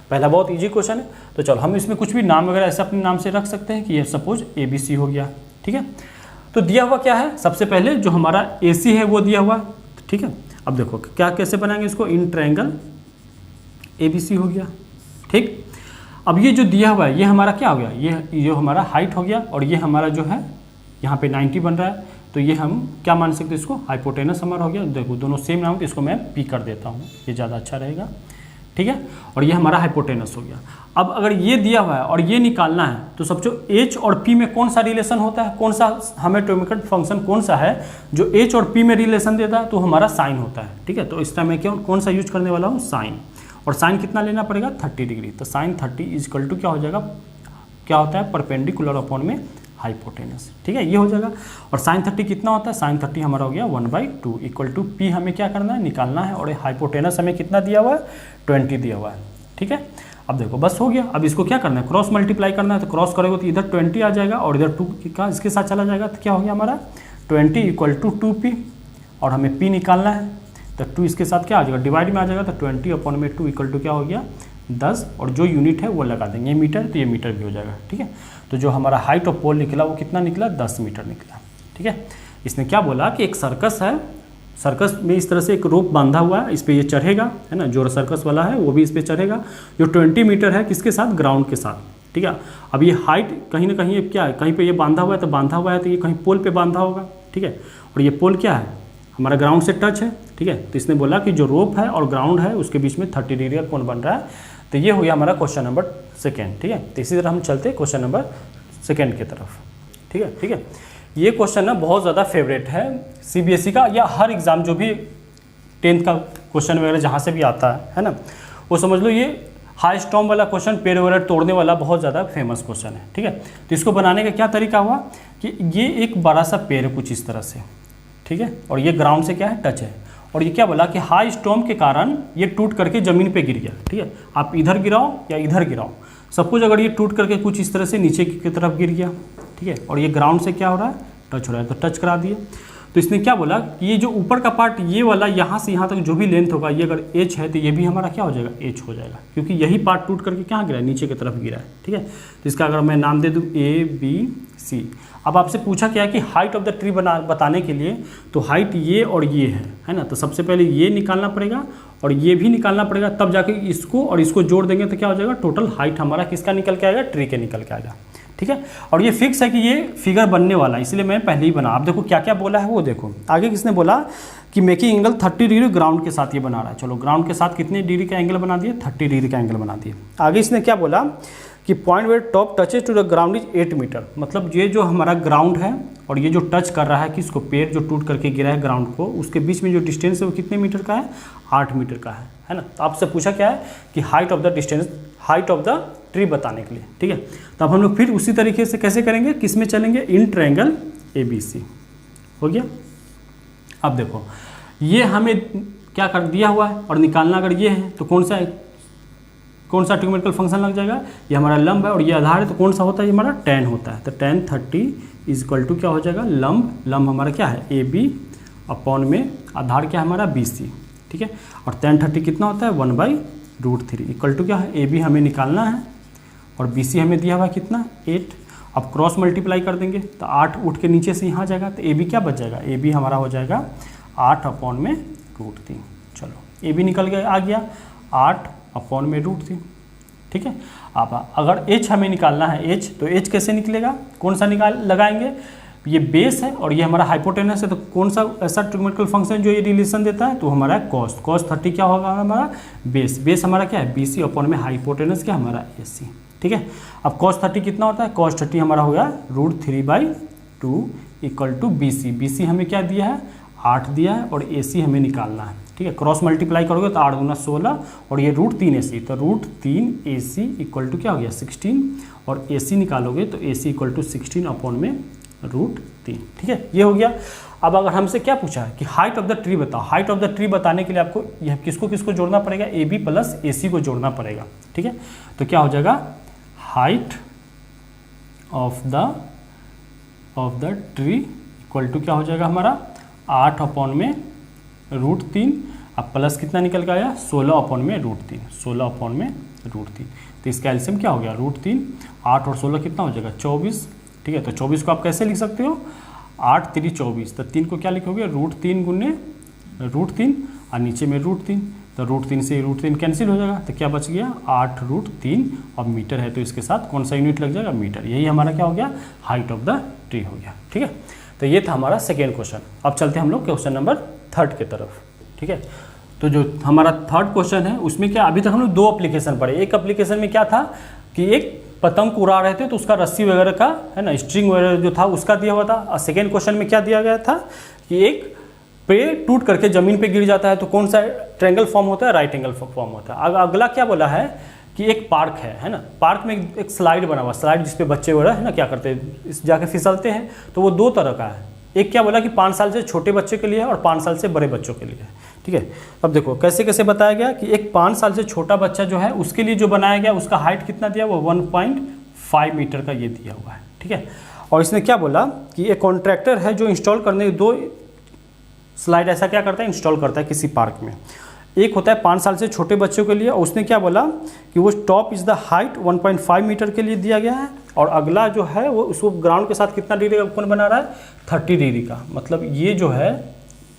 पहला बहुत इजी क्वेश्चन है। तो चलो हम इसमें कुछ भी नाम वगैरह ऐसे अपने नाम से रख सकते हैं कि ये सपोज ABC हो गया, ठीक है। तो दिया हुआ क्या है, सबसे पहले जो हमारा AC है वो दिया हुआ, ठीक है। अब देखो क्या कैसे बनाएंगे इसको, इन ट्रायंगल ABC हो गया। ठीक, अब ये जो दिया हुआ है ये हमारा क्या हो गया, ये हमारा हाइट हो गया, और ये हमारा जो है यहाँ पे 90 बन रहा है, तो ये हम क्या मान सकते हैं, इसको हाइपोटेनस हमारा हो गया। देखो दोनों सेम नाम, तो इसको मैं P कर देता हूँ, ये ज़्यादा अच्छा रहेगा। ठीक है, और ये हमारा हाइपोटेनस हो गया। अब अगर ये दिया हुआ है और ये निकालना है, तो समझो H और P में कौन सा रिलेशन होता है, कौन सा हमें ट्रिग्नोमेट्रिक फंक्शन कौन सा है जो H और P में रिलेशन देता है, तो हमारा साइन होता है। ठीक है, तो इस टाइम मैं कौन सा यूज करने वाला हूँ, साइन। और साइन कितना लेना पड़ेगा, 30 डिग्री। तो साइन 30 इज इक्वल टू क्या हो जाएगा, क्या होता है, परपेंडिकुलर अपॉन में हाइपोटेनस। ठीक है, ये हो जाएगा। और साइन 30 कितना होता है, साइन 30 हमारा हो गया 1/2 इक्वल टू P हमें क्या करना है, निकालना है, और हाइपोटेनस हमें कितना दिया हुआ है, 20 दिया हुआ है। ठीक है, अब देखो बस हो गया। अब इसको क्या करना है, क्रॉस मल्टीप्लाई करना है। तो क्रॉस करोगे तो इधर 20 आ जाएगा और इधर 2 का इसके साथ चला जाएगा, तो क्या हो गया हमारा 20 इक्वल टू 2P, और हमें P निकालना है, तो 2 इसके साथ क्या आ जाएगा, डिवाइड में आ जाएगा, तो 20 अपॉन में 2 इक्वल टू क्या हो गया 10, और जो यूनिट है वो लगा देंगे, मीटर, तो ये मीटर भी हो जाएगा। ठीक है, तो जो हमारा हाइट ऑफ पोल निकला वो कितना निकला, 10 मीटर निकला। ठीक है, इसने क्या बोला कि एक सर्कस है, सर्कस में इस तरह से एक रोप बांधा हुआ है, इस पर ये चढ़ेगा, है ना, जो सर्कस वाला है वो भी इस पर चढ़ेगा, जो 20 मीटर है, किसके साथ, ग्राउंड के साथ। ठीक है, अब ये हाइट कहीं ना कहीं क्या है, कहीं पे ये बांधा हुआ है, तो बांधा हुआ है तो ये कहीं पोल पे बांधा होगा। ठीक है, और ये पोल क्या है, हमारा ग्राउंड से टच है। ठीक है, तो इसने बोला कि जो रोप है और ग्राउंड है उसके बीच में 30 डिग्री का कोण बन रहा है। तो ये हो गया हमारा क्वेश्चन नंबर 2। ठीक है, तो इसी तरह हम चलते हैं क्वेश्चन नंबर 2 की तरफ। ठीक है, ठीक है, ये क्वेश्चन ना बहुत ज़्यादा फेवरेट है CBSE का, या हर एग्ज़ाम जो भी 10th का क्वेश्चन वगैरह जहाँ से भी आता है ना, वो समझ लो ये हाई स्टॉर्म वाला क्वेश्चन, पेड़ वगैरह तोड़ने वाला बहुत ज़्यादा फेमस क्वेश्चन है। ठीक है, तो इसको बनाने का क्या तरीका हुआ कि ये एक बड़ा सा पेड़ है कुछ इस तरह से, ठीक है, और ये ग्राउंड से क्या है, टच है, और ये क्या बोला कि हाई स्टॉर्म के कारण ये टूट करके ज़मीन पे गिर गया। ठीक है, आप इधर गिराओ या इधर गिराओ, सब कुछ अगर ये टूट करके कुछ इस तरह से नीचे की तरफ गिर गया। ठीक है, और ये ग्राउंड से क्या हो रहा है, टच हो रहा है, तो टच करा दिए। तो इसने क्या बोला कि ये जो ऊपर का पार्ट ये वाला यहाँ से यहाँ तक जो भी लेंथ होगा, ये अगर H है तो ये भी हमारा क्या हो जाएगा, H हो जाएगा, क्योंकि यही पार्ट टूट करके कहाँ गिरा है, नीचे की तरफ गिरा है। ठीक है, तो इसका अगर मैं नाम दे दूँ ABC। अब आपसे पूछा क्या है कि हाइट ऑफ द ट्री बताने के लिए, तो हाइट ये और ये है ना, तो सबसे पहले ये निकालना पड़ेगा और ये भी निकालना पड़ेगा, तब जाके इसको और इसको जोड़ देंगे तो क्या हो जाएगा, टोटल हाइट हमारा किसका निकल के आएगा, ट्री के निकल के आएगा। ठीक है, और ये फिक्स है कि ये फिगर बनने वाला है, इसलिए मैं पहले ही बना। आप देखो क्या क्या बोला है वो देखो, आगे किसने बोला कि मेकिंग एंगल 30 डिग्री ग्राउंड के साथ ये बना रहा है। चलो ग्राउंड के साथ कितने डिग्री का एंगल बना दिए, 30 डिग्री का एंगल बना दिए। आगे इसने क्या बोला कि point where top touches to the ground is 8 metre, मतलब ये जो हमारा ग्राउंड है और ये जो टच कर रहा है किसको, पेड़ जो टूट करके गिरा है ग्राउंड को, उसके बीच में जो डिस्टेंस है वो कितने मीटर का है, 8 मीटर का है ना। तो आपसे पूछा क्या है कि height of the distance, height of the tree बताने के लिए। ठीक है, तो अब हम लोग फिर उसी तरीके से कैसे करेंगे, किस में चलेंगे, इन ट्रायंगल ABC हो गया। अब देखो ये हमें क्या कर दिया हुआ है और निकालना अगर ये है तो कौन सा ट्रिग्नोमेट्रिकल फंक्शन लग जाएगा, ये हमारा लंब है और ये आधार है, तो कौन सा होता है, ये हमारा tan होता है। तो tan 30 इज इक्वल टू क्या हो जाएगा, लंब हमारा क्या है AB अपॉन में आधार क्या है हमारा BC। ठीक है, और tan 30 कितना होता है, 1/√3 इक्वल टू क्या है, AB हमें निकालना है और BC हमें दिया हुआ है कितना, 8। अब क्रॉस मल्टीप्लाई कर देंगे तो 8 उठ के नीचे से यहाँ जाएगा, तो AB क्या बच जाएगा, AB हमारा हो जाएगा 8/√3। चलो AB निकल गया, आ गया 8/√3। ठीक है, अब अगर H हमें निकालना है, H तो H कैसे निकलेगा, कौन सा लगाएंगे, ये बेस है और ये हमारा हाइपोटेनस है, तो कौन सा ऐसा ट्रिग्नोमेट्रिकल फंक्शन जो ये रिलेशन देता है, तो हमारा cos 30 क्या होगा हमारा, बेस हमारा क्या है BC अपॉन में हाइपोटेनस क्या हमारा AC। ठीक है, अब cos 30 कितना होता है, cos 30 हमारा हो गया √3/2 इक्वल टू BC हमें क्या दिया है, 8 दिया है और AC हमें निकालना है। ठीक है, क्रॉस मल्टीप्लाई करोगे तो 8 × 16 और ये √3AC, तो √3AC इक्वल टू क्या हो गया 16, और AC निकालोगे तो AC इक्वल टू 16 अपॉन में √3। ठीक है, ये हो गया। अब अगर हमसे क्या पूछा है कि हाइट ऑफ द ट्री बताओ, हाइट ऑफ द ट्री बताने के लिए आपको यह किसको जोड़ना पड़ेगा, AB प्लस AC को जोड़ना पड़ेगा। ठीक है, तो क्या हो जाएगा, height of the tree equal to क्या हो जाएगा हमारा 8 अपॉन में √3, अब प्लस कितना निकल के आया, 16 अपॉन में √3, 16 अपॉन में √3। तो इसका एलसीएम क्या हो गया, √3, 8 और 16 कितना हो जाएगा 24। ठीक है, तो 24 को आप कैसे लिख सकते हो, 8 × 3 = 24, तो 3 को क्या लिखोगे, √3 गुने √3 और नीचे में √3, तो √3 से √3 कैंसिल हो जाएगा, तो क्या बच गया 8√3। अब मीटर है तो इसके साथ कौन सा यूनिट लग जाएगा, मीटर। यही हमारा क्या हो गया, हाइट ऑफ द ट्री हो गया। ठीक है, तो ये था हमारा सेकेंड क्वेश्चन। अब चलते हैं हम लोग क्वेश्चन नंबर 3 की तरफ। ठीक है, तो जो हमारा 3rd क्वेश्चन है उसमें क्या, अभी तक हम लोग 2 एप्लीकेशन पढ़े। एक एप्लीकेशन में क्या था कि एक पतंग को उड़ा रहे थे तो उसका रस्सी वगैरह का है ना, स्ट्रिंग वगैरह जो था उसका दिया हुआ था। और सेकेंड क्वेश्चन में क्या दिया गया था कि एक पेड़ टूट करके जमीन पे गिर जाता है तो कौन सा ट्रायंगल फॉर्म होता है, राइट एंगल फॉर्म होता है। अगला क्या बोला है कि एक पार्क है ना, पार्क में एक स्लाइड बना हुआ, स्लाइड जिसपे बच्चे वगैरह है ना क्या करते हैं, इस जाके फिसलते हैं। तो वो 2 तरह का है। एक क्या बोला कि 5 साल से छोटे बच्चे के लिए है और 5 साल से बड़े बच्चों के लिए है। ठीक है, अब देखो कैसे कैसे बताया गया कि एक 5 साल से छोटा बच्चा जो है उसके लिए जो बनाया गया उसका हाइट कितना दिया, वो 1.5 मीटर का ये दिया हुआ है। ठीक है, और इसने क्या बोला कि एक कॉन्ट्रैक्टर है जो इंस्टॉल करने 2 स्लाइड ऐसा क्या करता है, इंस्टॉल करता है किसी पार्क में। एक होता है 5 साल से छोटे बच्चों के लिए, और उसने क्या बोला कि वो top is the height 1.5 metre के लिए दिया गया है। और अगला जो है वो उसको ग्राउंड के साथ कितना डिग्री का कौन बना रहा है, 30 डिग्री का। मतलब ये जो है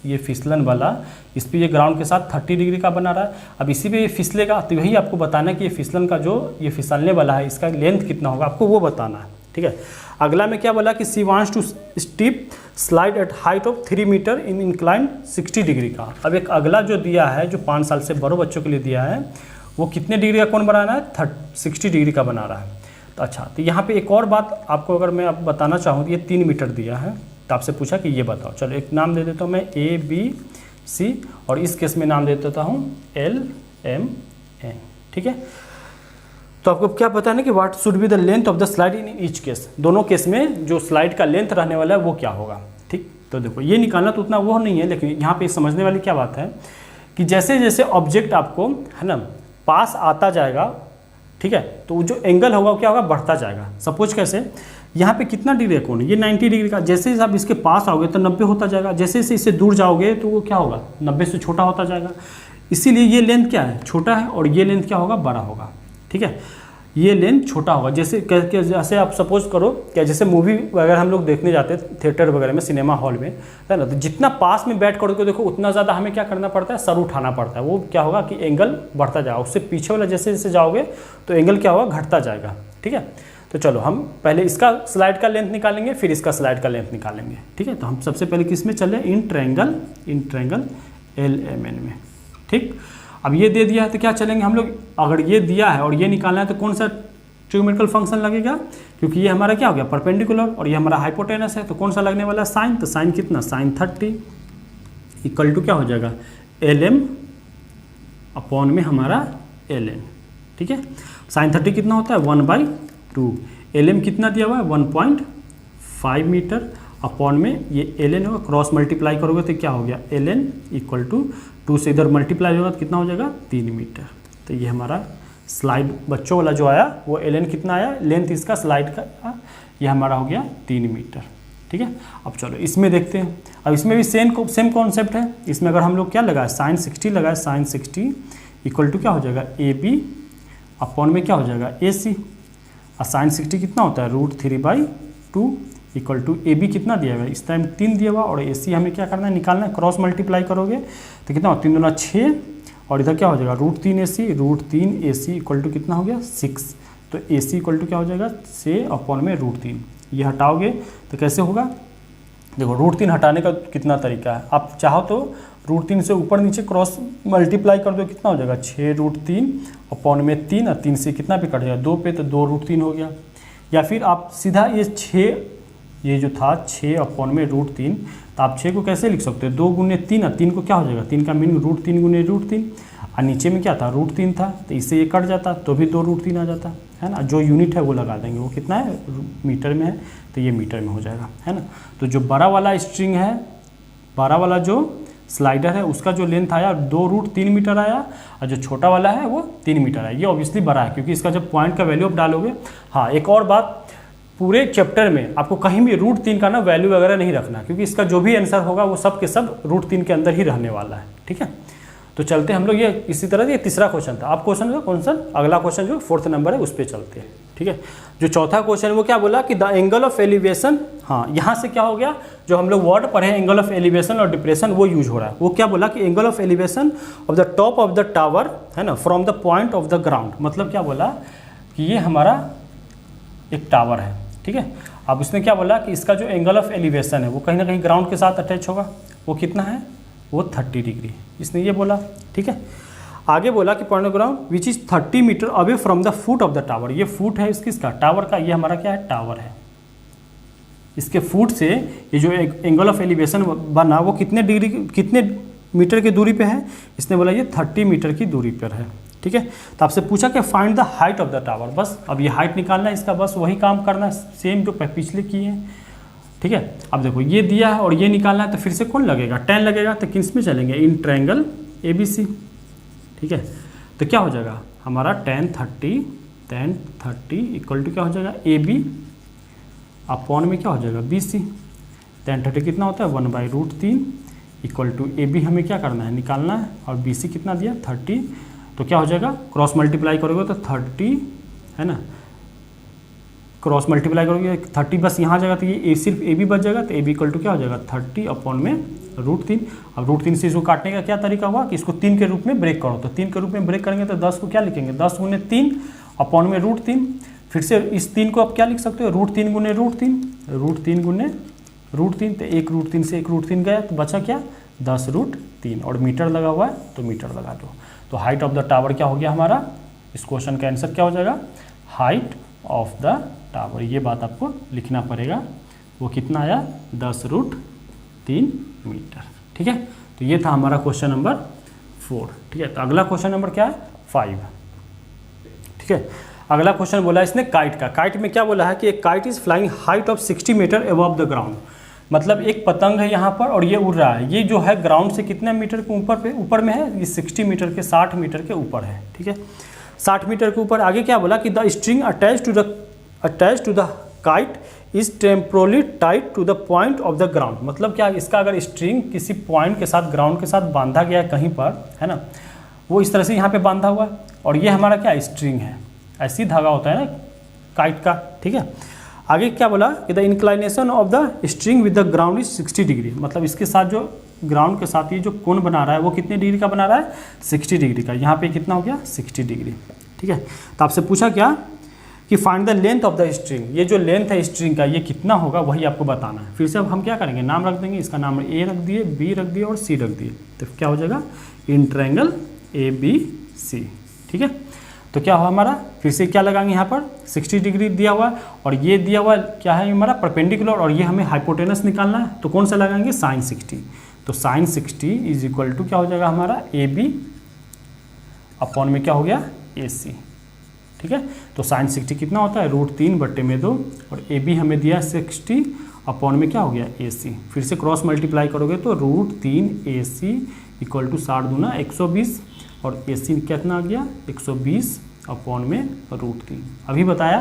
ये फिसलन वाला, इस पर ये ग्राउंड के साथ 30 डिग्री का बना रहा है। अब इसी पे ये फिसलेगा तो यही आपको बताना है कि ये फिसलन का जो ये फिसलने वाला है इसका लेंथ कितना होगा, आपको वो बताना है। ठीक है, अगला में क्या बोला कि she wants to steep slide at height of 3 metre in incline 60 degree का। अब एक अगला जो दिया है जो 5 साल से बड़े बच्चों के लिए दिया है वो कितने डिग्री का कौन बनाना है, 60 डिग्री का बना रहा है। तो अच्छा, तो यहाँ पे एक और बात आपको अगर मैं अब बताना चाहूँ, ये 3 मीटर दिया है तो आपसे पूछा कि ये बताओ। चलो एक नाम दे देता हूँ मैं ABC, और इस केस में नाम दे देता हूँ LMN। ठीक है, तो आपको क्या बताना है कि what should be the length of the slide in each case. दोनों केस में जो स्लाइड का लेंथ रहने वाला है वो क्या होगा। ठीक, तो देखो ये निकालना तो उतना वो नहीं है, लेकिन यहाँ पे समझने वाली क्या बात है कि जैसे जैसे ऑब्जेक्ट आपको है ना पास आता जाएगा, ठीक है, तो जो एंगल होगा वो क्या होगा, बढ़ता जाएगा। सपोज कैसे, यहाँ पे कितना डिग्री है कोण, ये 90 डिग्री का। जैसे जैसे आप इसके पास आओगे तो 90 होता जाएगा, जैसे जैसे इससे दूर जाओगे तो वो क्या होगा, 90 से छोटा होता जाएगा। इसीलिए ये लेंथ क्या है, छोटा है, और ये लेंथ क्या होगा, बड़ा होगा। ठीक है, ये लेंथ छोटा होगा। जैसे आप सपोज करो क्या, जैसे मूवी वगैरह हम लोग देखने जाते हैं थिएटर वगैरह में, सिनेमा हॉल में, है ना, तो जितना पास में बैठ करोगे देखो उतना ज़्यादा हमें क्या करना पड़ता है, सर उठाना पड़ता है। वो क्या होगा कि एंगल बढ़ता जाएगा। उससे पीछे वाला जैसे जैसे जाओगे तो एंगल क्या होगा, घटता जाएगा। ठीक है, तो चलो हम पहले इसका स्लाइड का लेंथ निकालेंगे, फिर इसका स्लाइड का लेंथ निकालेंगे। ठीक है, तो हम सबसे पहले किस में चले, इन ट्रायंगल LMN में। ठीक, अब ये दे दिया है तो क्या चलेंगे हम लोग, अगर ये दिया है और ये निकालना है तो कौन सा ट्रिग्नोमेट्रिकल फंक्शन लगेगा, क्योंकि ये हमारा क्या हो गया, परपेंडिकुलर, और ये हमारा हाइपोटेनस है, तो कौन सा लगने वाला है, साइन। तो साइन कितना, साइन 30 इक्वल टू क्या हो जाएगा, LM अपॉन में हमारा LN। ठीक है, साइन 30 कितना होता है, 1/2। LM कितना दिया हुआ है, 1.5 मीटर, अपॉन में ये LN होगा, क्रॉस मल्टीप्लाई करोगे तो क्या हो गया, LN इक्वल टू 2 से इधर मल्टीप्लाई होगा तो कितना हो जाएगा, 3 मीटर। तो ये हमारा स्लाइड बच्चों वाला जो आया वो LN कितना आया, लेंथ इसका स्लाइड का, ये हमारा हो गया 3 मीटर। ठीक है, अब चलो इसमें देखते हैं। अब इसमें भी सेम कॉन्सेप्ट है। इसमें अगर हम लोग क्या लगाए, साइन 60 लगाए, साइन 60 इक्वल टू क्या हो जाएगा, AB अपॉन में क्या हो जाएगा, AC। और साइन 60 कितना होता है, √3/2 इक्वल टू AB कितना दिया हुआ है, इस टाइम 3 दिया हुआ, और AC हमें क्या करना है, निकालना है। क्रॉस मल्टीप्लाई करोगे तो कितना हो, 3 दूना 6, और इधर क्या हो जाएगा, √3AC इक्वल टू कितना हो गया, 6। तो AC इक्वल टू क्या हो जाएगा, 6 अपॉन में √3। ये हटाओगे तो कैसे होगा, देखो √3 हटाने का कितना तरीका है, आप चाहो तो √3 से ऊपर नीचे क्रॉस मल्टीप्लाई कर दो, कितना हो जाएगा, 6√3 अपॉन में 3, और 3 से कितना पे कट जाएगा, 2 पे, तो 2√3 हो गया। या फिर आप सीधा ये 6, ये जो था 6 अपॉन में √3, तो आप 6 को कैसे लिख सकते हो, 2 गुने 3, और 3 को क्या हो जाएगा, 3 का मीनिंग √3 गुने √3, और नीचे में क्या था, √3 था, तो इससे ये कट जाता तो भी 2√3 आ जाता है ना। जो यूनिट है वो लगा देंगे, वो कितना है, मीटर में है, तो ये मीटर में हो जाएगा, है ना। तो जो बड़ा वाला स्ट्रिंग है, बड़ा वाला जो स्लाइडर है, उसका जो लेंथ आया 2√3 मीटर आया, और जो छोटा वाला है वो 3 मीटर आया। ये ऑब्वियसली बड़ा है क्योंकि इसका जब पॉइंट का वैल्यू आप डालोगे। हाँ, एक और बात, पूरे चैप्टर में आपको कहीं भी √3 का ना वैल्यू वगैरह नहीं रखना, क्योंकि इसका जो भी आंसर होगा वो सब के सब √3 के अंदर ही रहने वाला है। ठीक है, तो चलते हम लोग ये इसी तरह ये तीसरा क्वेश्चन था। आप क्वेश्चन अगला क्वेश्चन जो 4th नंबर है उस पर चलते हैं। ठीक है। जो चौथा क्वेश्चन वो क्या बोला कि द एंगल ऑफ एलिवेशन, हाँ यहाँ से क्या हो गया, जो हम लोग वर्ड पढ़े एंगल ऑफ एलिवेशन और डिप्रेशन वो यूज हो रहा है। वो क्या बोला कि angle of elevation of the top of the tower है ना from the point of the ground, मतलब क्या बोला कि ये हमारा एक टावर है, ठीक है। अब उसने क्या बोला कि इसका जो एंगल ऑफ एलिवेशन है वो कहीं ना कहीं ग्राउंड के साथ अटैच होगा, वो कितना है, वो 30 डिग्री, इसने ये बोला, ठीक है। आगे बोला कि point of ground which is 30 metres away from the foot of the tower, ये फुट है इसका टावर का, ये हमारा क्या है, टावर है। इसके फुट से ये जो एंगल ऑफ एलिवेशन बना वो कितने डिग्री, कितने मीटर की दूरी पे है, इसने बोला ये 30 मीटर की दूरी पर है, ठीक है। तो आपसे पूछा कि find the height of the tower, बस अब ये हाइट निकालना है इसका, बस वही काम करना है सेम जो पिछले किए हैं, ठीक है। अब देखो ये दिया है और ये निकालना है, तो फिर से कौन लगेगा, tan लगेगा, तो किस में चलेंगे, इन ट्रायंगल ABC, ठीक है। तो क्या हो जाएगा हमारा tan 30 इक्वल टू क्या हो जाएगा AB अपॉन में क्या हो जाएगा BC। tan 30 कितना होता है 1/√3 इक्वल टू AB हमें क्या करना है, निकालना है, और BC कितना दिया 30, तो क्या हो जाएगा क्रॉस मल्टीप्लाई करोगे तो 30 है ना, क्रॉस मल्टीप्लाई करोगे 30 बस यहाँ जाएगा तो ये सिर्फ AB बच जाएगा, तो AB इक्वल टू क्या हो जाएगा 30 अपॉन में √3। अब √3 से इसको काटने का क्या तरीका हुआ कि इसको 3 के रूप में ब्रेक करो, तो 3 के रूप में ब्रेक करेंगे तो 10 को क्या लिखेंगे 10 गुने 3 अपॉन में √3। फिर से इस 3 को आप क्या लिख सकते हो √3 गुने √3 गुने √3, तो 1 √3 से 1 √3 गया तो बचा क्या 10√3, और मीटर लगा हुआ है तो मीटर लगा दो। तो हाइट ऑफ द टावर क्या हो गया हमारा, इस क्वेश्चन का आंसर क्या हो जाएगा, हाइट ऑफ द टावर, ये बात आपको लिखना पड़ेगा, वो कितना आया 10√3 मीटर, ठीक है। तो ये था हमारा क्वेश्चन नंबर 4, ठीक है। तो अगला क्वेश्चन नंबर क्या है 5, ठीक है। अगला क्वेश्चन बोला इसने काइट का, काइट में क्या बोला है कि एक kite is flying height of 60 metres above the ground, मतलब एक पतंग है यहाँ पर और ये उड़ रहा है, ये जो है ग्राउंड से कितने मीटर के ऊपर में है, ये 60 मीटर के 60 मीटर के ऊपर है, ठीक है, 60 मीटर के ऊपर। आगे क्या बोला कि the string attach to the kite is temporarily tied to the point of the ground, मतलब क्या इसका अगर स्ट्रिंग किसी पॉइंट के साथ ग्राउंड के साथ बांधा गया है कहीं पर है ना, वो इस तरह से यहाँ पे बांधा हुआ है, और ये हमारा क्या स्ट्रिंग है, ऐसी धागा होता है ना काइट का, ठीक है। आगे क्या बोला कि the inclination of the string with the ground is 60 degree, मतलब इसके साथ जो ग्राउंड के साथ ये जो कोण बना रहा है वो कितने डिग्री का बना रहा है 60 डिग्री का, यहाँ पे कितना हो गया 60 डिग्री, ठीक है। तो आपसे पूछा क्या कि find the length of the string, ये जो लेंथ है स्ट्रिंग का ये कितना होगा वही आपको बताना है। फिर से अब हम क्या करेंगे, नाम रख देंगे, इसका नाम A रख दिए, B रख दिए और C रख दिए, तो क्या हो जाएगा इन ट्रायंगल ABC, ठीक है। तो क्या हुआ हमारा, फिर से क्या लगाएंगे यहाँ पर 60 डिग्री दिया हुआ है, और ये दिया हुआ क्या है हमारा परपेंडिकुलर, और ये हमें हाइपोटेनस निकालना है, तो कौन सा लगाएंगे sin 60, तो sin 60 इज इक्वल टू क्या हो जाएगा हमारा AB अपॉन में क्या हो गया AC, ठीक है। तो sin 60 कितना होता है √3/2, और AB हमें दिया 60 अपॉन में क्या हो गया AC, फिर से क्रॉस मल्टीप्लाई करोगे तो √3 AC इक्वल टू 60 दूना 120, और AC कितना आ गया 120 अपॉन में √3। अभी बताया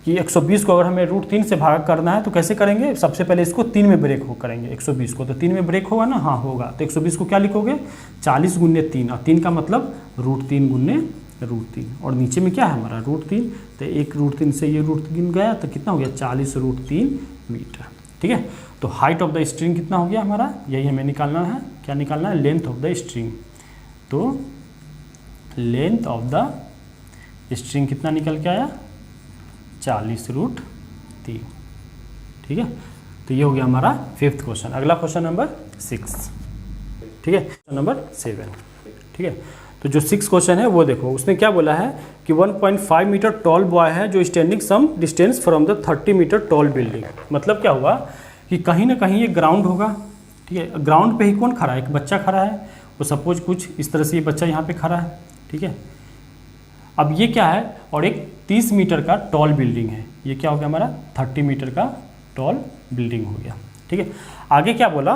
कि 120 को अगर हमें √3 से भाग करना है तो कैसे करेंगे, सबसे पहले इसको 3 में ब्रेक करेंगे 120 को, तो 3 में ब्रेक होगा ना, हाँ होगा, तो 120 को क्या लिखोगे 40 गुने 3, और 3 का मतलब √3 गुने √3, और नीचे में क्या है हमारा √3, तो 1 √3 से ये √3 गया तो कितना हो गया 40√3 मीटर, ठीक है। तो हाइट ऑफ द स्ट्रिंग कितना हो गया हमारा, यही हमें निकालना है, क्या निकालना है लेंथ ऑफ द स्ट्रिंग, तो लेंथ ऑफ द स्ट्रिंग कितना निकल के आया 40√3, ठीक है। तो ये हो गया हमारा 5th क्वेश्चन। अगला क्वेश्चन नंबर 6, ठीक है, क्वेश्चन नंबर 7, ठीक है। तो जो 6 क्वेश्चन है वो देखो, उसने क्या बोला है कि 1.5 मीटर टॉल बॉय है जो standing some distance from the 30 metre tall building, मतलब क्या हुआ कि कहीं ना कहीं ये ग्राउंड होगा, ठीक है, ग्राउंड पे ही कौन खड़ा है, एक बच्चा खड़ा है, वो सपोज कुछ इस तरह से ये बच्चा यहाँ पे खड़ा है, ठीक है। अब ये क्या है, और एक 30 मीटर का टॉल बिल्डिंग है, ये क्या हो गया हमारा 30 मीटर का टॉल बिल्डिंग हो गया, ठीक है। आगे क्या बोला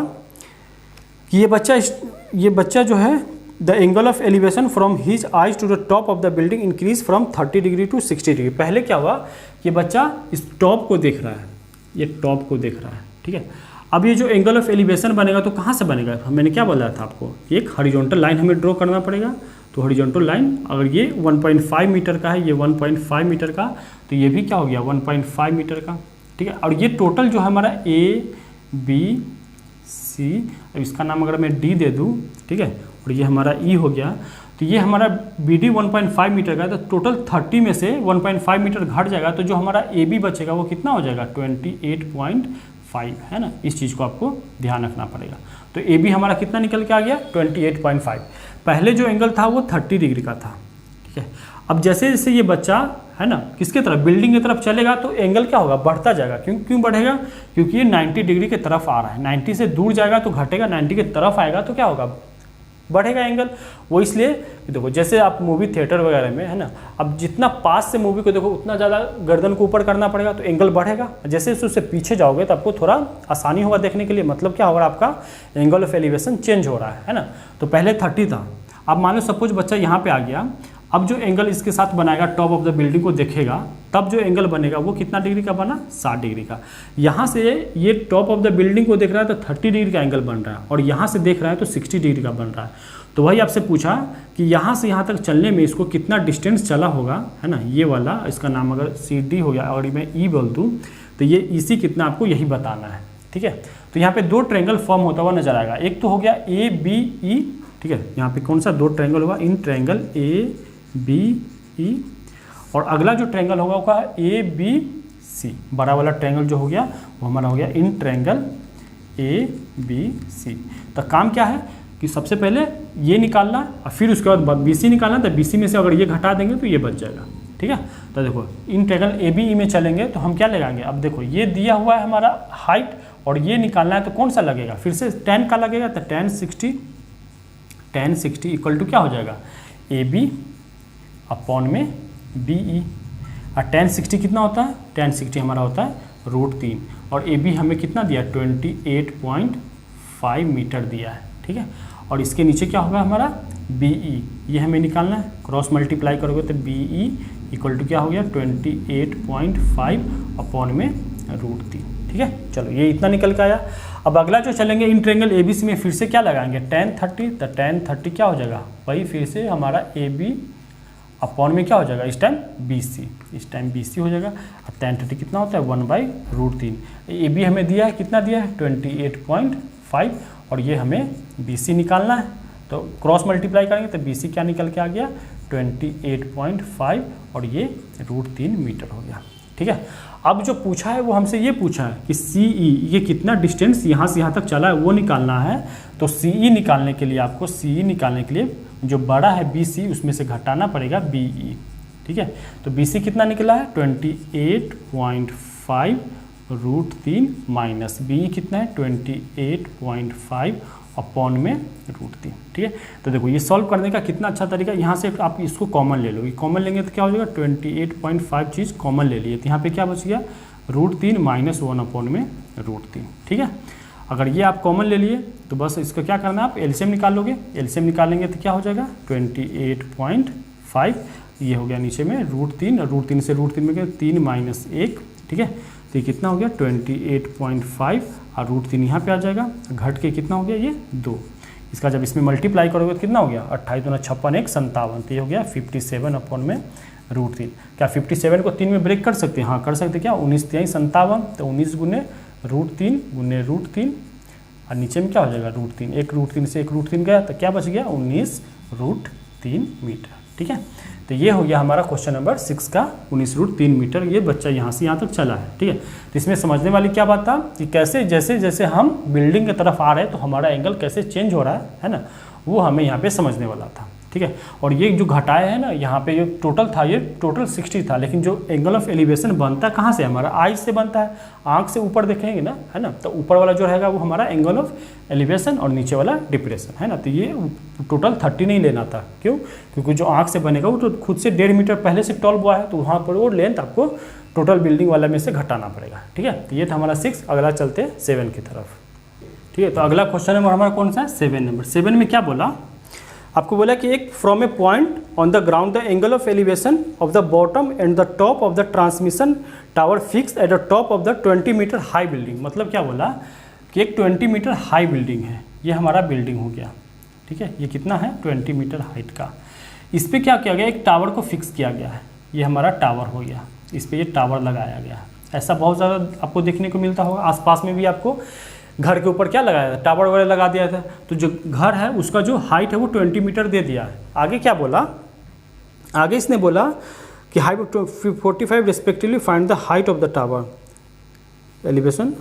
कि ये बच्चा जो है the angle of elevation from his eyes to the top of the building increase from 30 degree to 60 degree. पहले क्या हुआ कि बच्चा इस टॉप को देख रहा है, ये टॉप को देख रहा है, ठीक है। अब ये जो एंगल ऑफ एलिवेशन बनेगा तो कहाँ से बनेगा, मैंने क्या बोला था आपको, एक हॉरिजॉन्टल लाइन हमें ड्रॉ करना पड़ेगा, तो हॉरिजॉन्टल लाइन अगर ये 1.5 मीटर का है, ये 1.5 मीटर का, तो ये भी क्या हो गया 1.5 मीटर का, ठीक है। और ये टोटल जो है हमारा ABC, इसका नाम अगर मैं D दे दूँ, ठीक है, और ये हमारा E हो गया, तो ये हमारा BD 1.5 मीटर का है, तो टोटल 30 में से 1.5 मीटर घट जाएगा, तो जो हमारा AB बचेगा वो कितना हो जाएगा 28.5, है ना। इस चीज़ को आपको ध्यान रखना पड़ेगा। तो AB हमारा कितना निकल के आ गया 28.5। पहले जो एंगल था वो 30 डिग्री का था, ठीक है। अब जैसे जैसे ये बच्चा है ना किसके तरफ, बिल्डिंग की तरफ चलेगा, तो एंगल क्या होगा, बढ़ता जाएगा। क्यों बढ़ेगा, क्योंकि ये 90 डिग्री की तरफ आ रहा है। 90 से दूर जाएगा तो घटेगा, 90 की तरफ आएगा तो क्या होगा, बढ़ेगा एंगल। वो इसलिए देखो, जैसे आप मूवी थिएटर वगैरह में है ना, अब जितना पास से मूवी को देखो उतना ज़्यादा गर्दन को ऊपर करना पड़ेगा, तो एंगल बढ़ेगा। जैसे उससे पीछे जाओगे तो आपको थोड़ा आसानी होगा देखने के लिए, मतलब क्या होगा, आपका एंगल ऑफ एलिवेशन चेंज हो रहा है ना। तो पहले 30 था, अब मान लो सपोज बच्चा यहाँ पे आ गया, अब जो एंगल इसके साथ बनाएगा, टॉप ऑफ द बिल्डिंग को देखेगा, तब जो एंगल बनेगा वो कितना डिग्री का बना, 60 डिग्री का। यहाँ से ये टॉप ऑफ द बिल्डिंग को देख रहा है तो 30 डिग्री का एंगल बन रहा है, और यहाँ से देख रहा है तो 60 डिग्री का बन रहा है। तो वही आपसे पूछा कि यहाँ से यहाँ तक चलने में इसको कितना डिस्टेंस चला होगा, है ना। ये वाला इसका नाम अगर CD हो गया और मैं E बोल दूँ तो ये EC कितना, आपको यही बताना है, ठीक है। तो यहाँ पे दो ट्रायंगल फॉर्म होता हुआ नजर आएगा। एक तो हो गया ABE, ठीक है, यहाँ पे कौन सा दो ट्रायंगल होगा, इन ट्रायंगल ABE, और अगला जो ट्रायंगल होगा वो ABC, बड़ा वाला ट्रायंगल जो हो गया वो हमारा हो गया इन ट्रायंगल ABC। तो काम क्या है कि सबसे पहले ये निकालना और फिर उसके बाद BC निकालना, तो BC में से अगर ये घटा देंगे तो ये बच जाएगा, ठीक है। तो देखो इन ट्रायंगल ABE में चलेंगे तो हम क्या लगाएंगे, अब देखो ये दिया हुआ है हमारा हाइट और ये निकालना है, तो कौन सा लगेगा, फिर से tan का लगेगा, तो tan 60 इक्वल टू क्या हो जाएगा AB अपॉन में BE। और tan 60 कितना होता है, tan 60 हमारा होता है √3, और AB हमें कितना दिया 28.5 मीटर दिया है, ठीक है। और इसके नीचे क्या होगा हमारा BE, ये हमें निकालना है, क्रॉस मल्टीप्लाई करोगे तो BE इक्वल टू क्या हो गया 28.5 अपॉन में √3, ठीक है। चलो ये इतना निकल के आया। अब अगला जो चलेंगे इन ट्रायंगल ABC में फिर से क्या लगाएंगे tan 30, तो tan 30 क्या हो जाएगा, वही फिर से हमारा AB अपॉन में क्या हो जाएगा इस टाइम BC, इस टाइम BC हो जाएगा। अब tan 30 कितना होता है 1/√3। AB हमें दिया है, कितना दिया है 28.5, और ये हमें BC निकालना है, तो क्रॉस मल्टीप्लाई करेंगे तो BC क्या निकल के आ गया 28.5, और ये √3 मीटर हो गया, ठीक है। अब जो पूछा है वो हमसे ये पूछा है कि CE, ये कितना डिस्टेंस यहाँ से यहाँ तक चला है वो निकालना है। तो CE निकालने के लिए आपको जो बड़ा है BC उसमें से घटाना पड़ेगा BE, ठीक है। तो BC कितना निकला है 28.5 √3 माइनस BE कितना है 28.5 अपॉन में √3, ठीक है। तो देखो ये सॉल्व करने का कितना अच्छा तरीका, यहाँ से आप इसको कॉमन ले लो, ये कॉमन लेंगे तो क्या हो जाएगा 28.5 चीज़ कॉमन ले लिए, तो यहाँ पे क्या बच गया √3 माइनस 1 अपॉन में √3, ठीक है। अगर ये आप कॉमन ले लिए तो बस इसको क्या करना है, आप एलसीएम निकाल लोगे, एलसीएम निकालेंगे तो क्या हो जाएगा 28.5, ये हो गया नीचे में √3, और √3 से √3 में गया 3 माइनस 1, ठीक है। तो ये कितना हो गया 28.5, और √3 यहाँ पे आ जाएगा, घट के कितना हो गया ये 2। इसका जब इसमें मल्टीप्लाई करोगे तो कितना हो गया 28 × 56 = 57, तो ये हो गया 57 अपॉन में √3। क्या 57 को 3 में ब्रेक कर सकते हैं, हाँ कर सकते, क्या 19 × 3 = 57, तो 19 × √3 × √3, और नीचे में क्या हो जाएगा √3, एक √3 से एक √3 गया तो क्या बच गया 19√3 मीटर, ठीक है। तो ये हो गया हमारा क्वेश्चन नंबर 6 का 19√3 मीटर, ये बच्चा यहाँ से यहाँ तक चला है, ठीक है। तो इसमें समझने वाली क्या बात था कि कैसे जैसे जैसे हम बिल्डिंग की तरफ आ रहे हैं तो हमारा एंगल कैसे चेंज हो रहा है ना, वो हमें यहाँ पे समझने वाला था, ठीक है। और ये जो घटाया है ना, यहाँ पे जो टोटल था ये टोटल 60 था, लेकिन जो एंगल ऑफ एलिवेशन बनता है कहाँ से, हमारा आई से बनता है, आँख से ऊपर देखेंगे ना, है ना, तो ऊपर वाला जो रहेगा वो हमारा एंगल ऑफ एलिवेशन और नीचे वाला डिप्रेशन, है ना। तो ये टोटल 30 नहीं लेना था, क्यों, क्योंकि जो आँख से बनेगा वो तो खुद से 1.5 मीटर पहले से टॉल हुआ है, तो वहाँ पर वो लेंथ आपको टोटल बिल्डिंग वाला में से घटाना पड़ेगा, ठीक है। तो ये था हमारा 6, अगला चलते 7 की तरफ, ठीक है। तो अगला क्वेश्चन नंबर हमारा कौन सा है 7 नंबर। 7 में क्या बोला, आपको बोला कि एक from a point on the ground the angle of elevation of the bottom and the top of the transmission tower fix at the top of the 20 metre high building. मतलब क्या बोला कि एक 20 मीटर हाई बिल्डिंग है, ये हमारा बिल्डिंग हो गया, ठीक है। ये कितना है 20 मीटर हाइट का। इस पर क्या किया गया, एक टावर को फिक्स किया गया है, ये हमारा टावर हो गया, इस पर ये टावर लगाया गया है। ऐसा बहुत ज़्यादा आपको देखने को मिलता होगा, आसपास में भी आपको घर के ऊपर क्या लगाया था, टावर वगैरह लगा दिया था। तो जो घर है उसका जो हाइट है वो 20 मीटर दे दिया है। आगे क्या बोला, आगे इसने बोला कि height 45 respectively find the height of the tower elevation.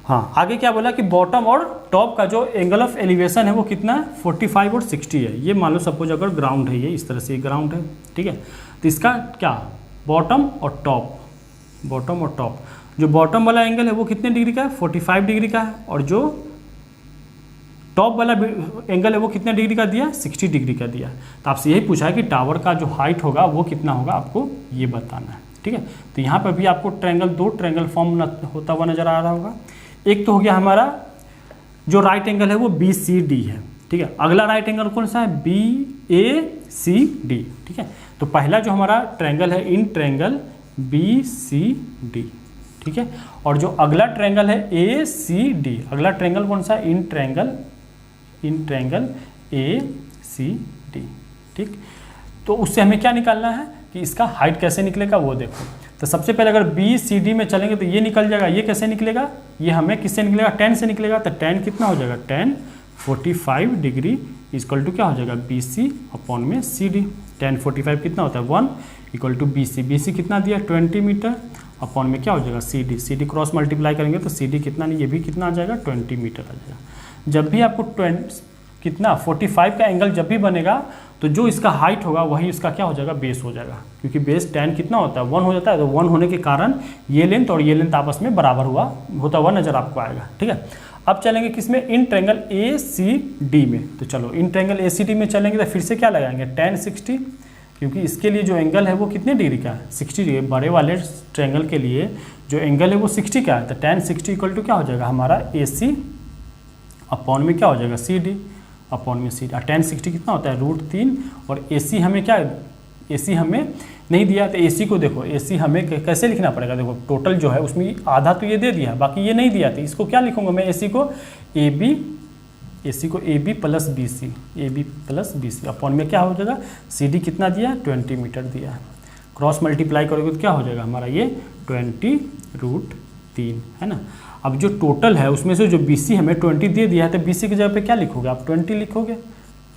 हाँ, आगे क्या बोला कि बॉटम और टॉप का जो एंगल ऑफ एलिवेशन है वो कितना है, 45 और 60 है। ये मान लो सपोज अगर ग्राउंड है, ये इस तरह से ग्राउंड है, ठीक है। तो इसका क्या, बॉटम और टॉप, बॉटम और टॉप, जो बॉटम वाला एंगल है वो कितने डिग्री का है, 45 डिग्री का है, और जो टॉप वाला एंगल है वो कितने डिग्री का दिया, 60 डिग्री का दिया है। तो आपसे यही पूछा है कि टावर का जो हाइट होगा वो कितना होगा, आपको ये बताना है, ठीक है। तो यहाँ पर भी आपको ट्रायंगल, दो ट्रायंगल फॉर्म होता हुआ नजर आ रहा होगा। एक तो हो गया हमारा जो राइट एंगल है वो BCD है, ठीक है। अगला राइट एंगल कौन सा है, BACD, ठीक है। तो पहला जो हमारा ट्रायंगल है इन ट्रायंगल BCD, ठीक है। और जो अगला ट्रायंगल है ACD, अगला ट्रायंगल कौन सा है, इन ट्रायंगल ACD, ठीक। तो उससे हमें क्या निकालना है कि इसका हाइट कैसे निकलेगा वो देखो। तो सबसे पहले अगर BCD में चलेंगे तो ये निकल जाएगा, ये कैसे निकलेगा, ये हमें किससे निकलेगा, tan से निकलेगा। तो tan कितना हो जाएगा, tan 45 डिग्री इक्वल टू क्या हो जाएगा, BC अपॉन में CD। tan 45 कितना होता है, 1 इक्वल टू BC कितना दिया, 20 मीटर अपॉन में क्या हो जाएगा, CD क्रॉस मल्टीप्लाई करेंगे तो CD कितना नहीं, ये भी कितना आ जाएगा, 20 मीटर आ जाएगा। जब भी आपको कितना 45 का एंगल जब भी बनेगा तो जो इसका हाइट होगा वही इसका क्या हो जाएगा, बेस हो जाएगा, क्योंकि बेस tan कितना होता है, 1 हो जाता है। तो 1 होने के कारण ये लेंथ और ये लेंथ आपस में बराबर होता हुआ नजर आपको आएगा, ठीक है। अब चलेंगे किसमें, इन ट्रायंगल ACD में। तो चलो इन ट्रायंगल ACD में चलेंगे तो फिर से क्या लगाएंगे, tan 60, क्योंकि इसके लिए जो एंगल है वो कितने डिग्री का है, 60 डिग्री। बड़े वाले ट्रायंगल के लिए जो एंगल है वो 60 का है। तो tan 60 इक्वल टू क्या हो जाएगा हमारा, AC अपॉन में क्या हो जाएगा, CD अपॉन में CD। tan 60 कितना होता है, √3, और AC हमें क्या, AC हमें नहीं दिया। तो AC को देखो, AC हमें कैसे लिखना पड़ेगा, देखो टोटल जो है उसमें आधा तो ये दे दिया है, बाकी ये नहीं दिया। तो इसको क्या लिखूंगा मैं, AC को AB प्लस BC अपॉन में क्या हो जाएगा, CD कितना दिया, 20 मीटर दिया है। क्रॉस मल्टीप्लाई करोगे तो क्या हो जाएगा हमारा, ये 20√3 है ना। अब जो टोटल है उसमें से जो BC हमें 20 दे दिया है, तो BC की जगह पे क्या लिखोगे आप, 20 लिखोगे,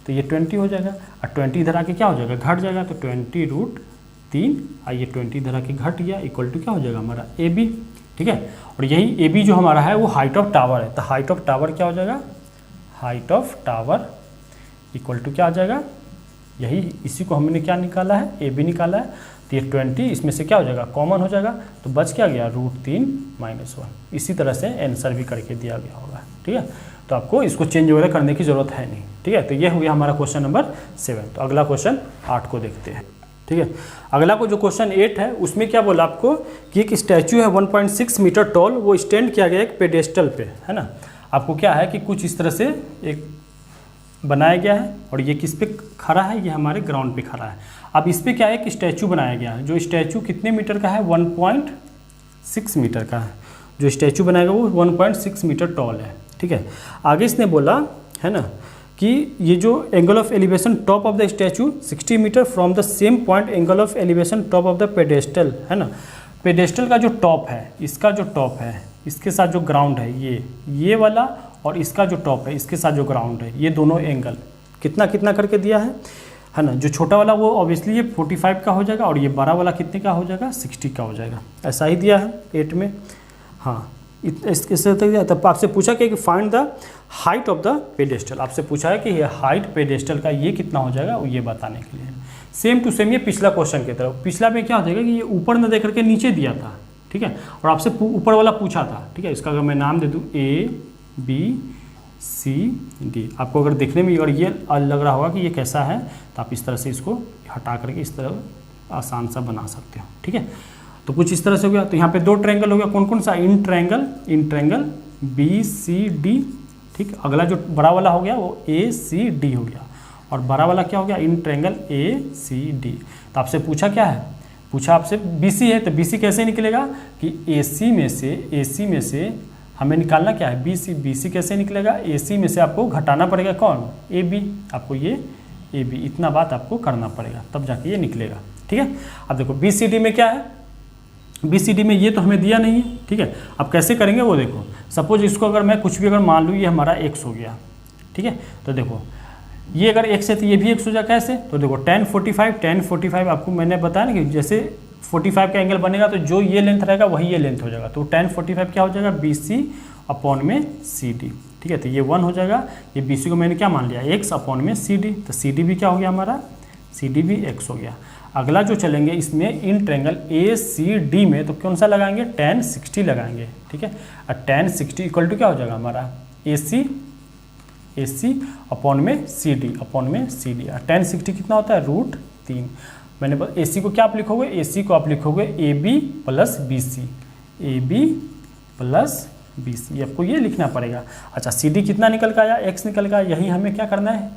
तो ये 20 हो जाएगा। और 20 इधर आके क्या हो जाएगा, घट जाएगा। तो 20√3 और ये 20 इधर आके घट गया, इक्वल टू क्या हो जाएगा हमारा AB, ठीक है। और यही AB जो हमारा है वो हाइट ऑफ टावर है। तो हाइट ऑफ टावर क्या हो जाएगा, height of tower equal to क्या आ जाएगा, यही इसी को हमने क्या निकाला है, AB निकाला है। तो ये 20 इसमें से क्या हो जाएगा, कॉमन हो जाएगा, तो बच क्या गया, √3 - 1। इसी तरह से आंसर भी करके दिया गया होगा, ठीक है। तो आपको इसको चेंज वगैरह करने की जरूरत है नहीं, ठीक है। तो ये हो गया हमारा क्वेश्चन नंबर 7। तो अगला क्वेश्चन 8 को देखते हैं, ठीक है। अगला को जो क्वेश्चन 8 है उसमें क्या बोला आपको कि एक स्टैचू है 1.6 मीटर टॉल, वो स्टैंड किया गया एक पेडेस्टल पे, है ना। आपको क्या है कि कुछ इस तरह से एक बनाया गया है, और ये किस पे खड़ा है, ये हमारे ग्राउंड पे खड़ा है। अब इस पे क्या है कि स्टैचू बनाया गया है, जो स्टैचू कितने मीटर का है, 1.6 मीटर का है। जो स्टैचू बनाएगा वो 1.6 मीटर टॉल है, ठीक है। आगे इसने बोला है ना कि ये जो angle of elevation top of the statue 60 metre from the same point angle of elevation top of the pedestal, है ना। पेडेस्टल का जो टॉप है, इसका जो टॉप है इसके साथ जो ग्राउंड है, ये वाला, और इसका जो टॉप है इसके साथ जो ग्राउंड है, ये दोनों एंगल कितना कितना करके दिया है ना। जो छोटा वाला वो ऑब्वियसली ये 45 का हो जाएगा, और ये बड़ा वाला कितने का हो जाएगा, 60 का हो जाएगा। ऐसा ही दिया है 8 में, हाँ। इससे तब आपसे पूछा कि find the height of the pedestal, आपसे पूछा है कि ये हाइट पेडेस्टल का ये कितना हो जाएगा, ये बताने के लिए। सेम टू सेम ये पिछला क्वेश्चन की तरफ, पिछला में क्या हो जाएगा कि ये ऊपर न दे करके नीचे दिया था, ठीक है, और आपसे ऊपर वाला पूछा था, ठीक है। इसका अगर मैं नाम दे दूँ ABCD, आपको अगर देखने में अगर ये लग रहा होगा कि ये कैसा है, तो आप इस तरह से इसको हटा करके इस तरह आसान सा बना सकते हो, ठीक है। तो कुछ इस तरह से हो गया। तो यहाँ पे 2 ट्रायंगल हो गया, कौन कौन सा, इन ट्रायंगल BCD, ठीक। अगला जो बड़ा वाला हो गया वो ACD हो गया, और बड़ा वाला क्या हो गया, इन ट्रायंगल ACD। तो आपसे पूछा क्या है, पूछा आपसे BC है, तो BC कैसे निकलेगा कि AC में से हमें निकालना क्या है, BC कैसे निकलेगा, AC में से आपको घटाना पड़ेगा कौन, AB, आपको ये ए बी, इतना बात आपको करना पड़ेगा तब जाके ये निकलेगा। ठीक है, अब देखो बी सी डी में क्या है, बी सी डी में ये तो हमें दिया नहीं है। ठीक है, अब कैसे करेंगे वो देखो, सपोज इसको अगर मैं कुछ भी अगर मान लूँ ये हमारा x हो गया। ठीक है, तो देखो ये अगर x है तो ये भी x हो जाएगा। कैसे, तो देखो tan 45 आपको मैंने बताया ना कि जैसे 45 का एंगल बनेगा तो जो ये लेंथ रहेगा वही ये लेंथ हो जाएगा। तो tan 45 क्या हो जाएगा, बी सी अपॉन में सी डी। ठीक है, तो ये 1 हो जाएगा, ये बी सी को मैंने क्या मान लिया, x अपॉन में सी डी, तो सी डी भी क्या हो गया हमारा, सी डी भी x हो गया। अगला जो चलेंगे इसमें in triangle A C D में, तो कौन सा लगाएंगे, tan 60 लगाएंगे। ठीक है, और tan 60 इक्वल टू क्या हो जाएगा हमारा, ए सी अपॉन में सी डी, अपॉन में सी डी। tan 60 कितना होता है, √3। मैंने ए सी को क्या आप लिखोगे, ए सी को आप लिखोगे A B plus B C, A B plus B C, आपको ये लिखना पड़ेगा। अच्छा, सी डी कितना निकल का आया, एक्स निकल का आया, यही हमें क्या करना है,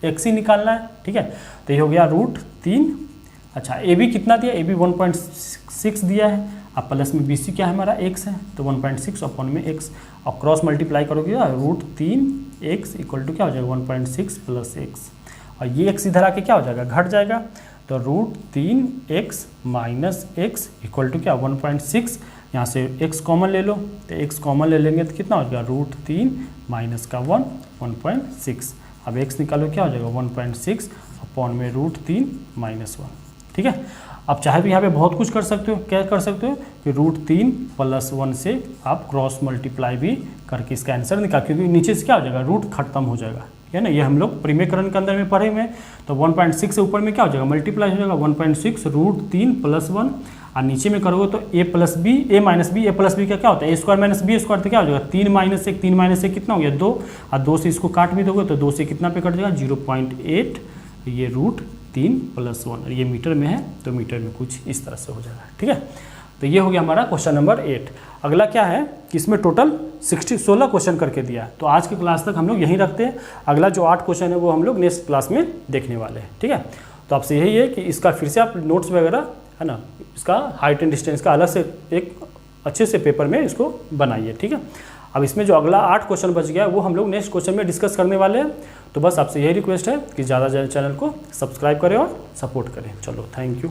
एक्स ही निकालना है। ठीक है, तो ये हो गया √3। अच्छा, ए बी कितना दिया, ए बी 1.6 दिया है, अब प्लस में बी सी क्या है हमारा, एक्स है, तो 1.6 अपॉन में एक्स, और क्रॉस मल्टीप्लाई करोगे √3x इक्वल टू क्या हो जाएगा, 1.6 प्लस एक्स, और ये एक्स इधर आके क्या हो जाएगा, घट जाएगा, तो √3x minus x equal to क्या, 1.6। यहाँ से x कॉमन ले लो, तो x कॉमन ले लेंगे तो कितना हो जाएगा, √3 माइनस का 1.6। अब x निकालो क्या हो जाएगा, 1.6 अपॉन में √3 माइनस 1। ठीक है, अब चाहे तो यहाँ पे बहुत कुछ कर सकते हो, क्या कर सकते हो कि √3 प्लस 1 से आप क्रॉस मल्टीप्लाई भी करके इसका आंसर निकाल, क्योंकि नीचे से क्या हो जाएगा, रूट खत्म हो जाएगा, है ना, ये हम लोग प्रीमेकरण के अंदर में पढ़े हुए हैं। तो 1.6 से ऊपर में क्या हो जाएगा, मल्टीप्लाई हो जाएगा, 1.6 √3 प्लस 1, और नीचे में करोगे तो a plus B, A minus B, A plus B का क्या होता है, A square minus B square, तो क्या हो जाएगा, 3 माइनस 1, 3 माइनस 1 कितना हो गया, 2, और 2 से इसको काट भी दोगे तो 2 से कितना पे कट जाएगा, 0.8, ये √3 प्लस 1, और ये मीटर में है तो मीटर में कुछ इस तरह से हो जाएगा। ठीक है, तो ये हो गया हमारा क्वेश्चन नंबर 8। अगला क्या है कि इसमें टोटल 16 क्वेश्चन करके दिया, तो आज की क्लास तक हम लोग यहीं रखते हैं। अगला जो 8 क्वेश्चन है वो हम लोग नेक्स्ट क्लास में देखने वाले हैं। ठीक है, तो आपसे यही है कि इसका फिर से आप नोट्स वगैरह, है ना, इसका हाइट एंड डिस्टेंस का अलग से एक अच्छे से पेपर में इसको बनाइए। ठीक है, अब इसमें जो अगला 8 क्वेश्चन बच गया है वो हम लोग नेक्स्ट क्वेश्चन में डिस्कस करने वाले हैं। तो बस आपसे यही रिक्वेस्ट है कि ज़्यादा चैनल को सब्सक्राइब करें और सपोर्ट करें। चलो, थैंक यू।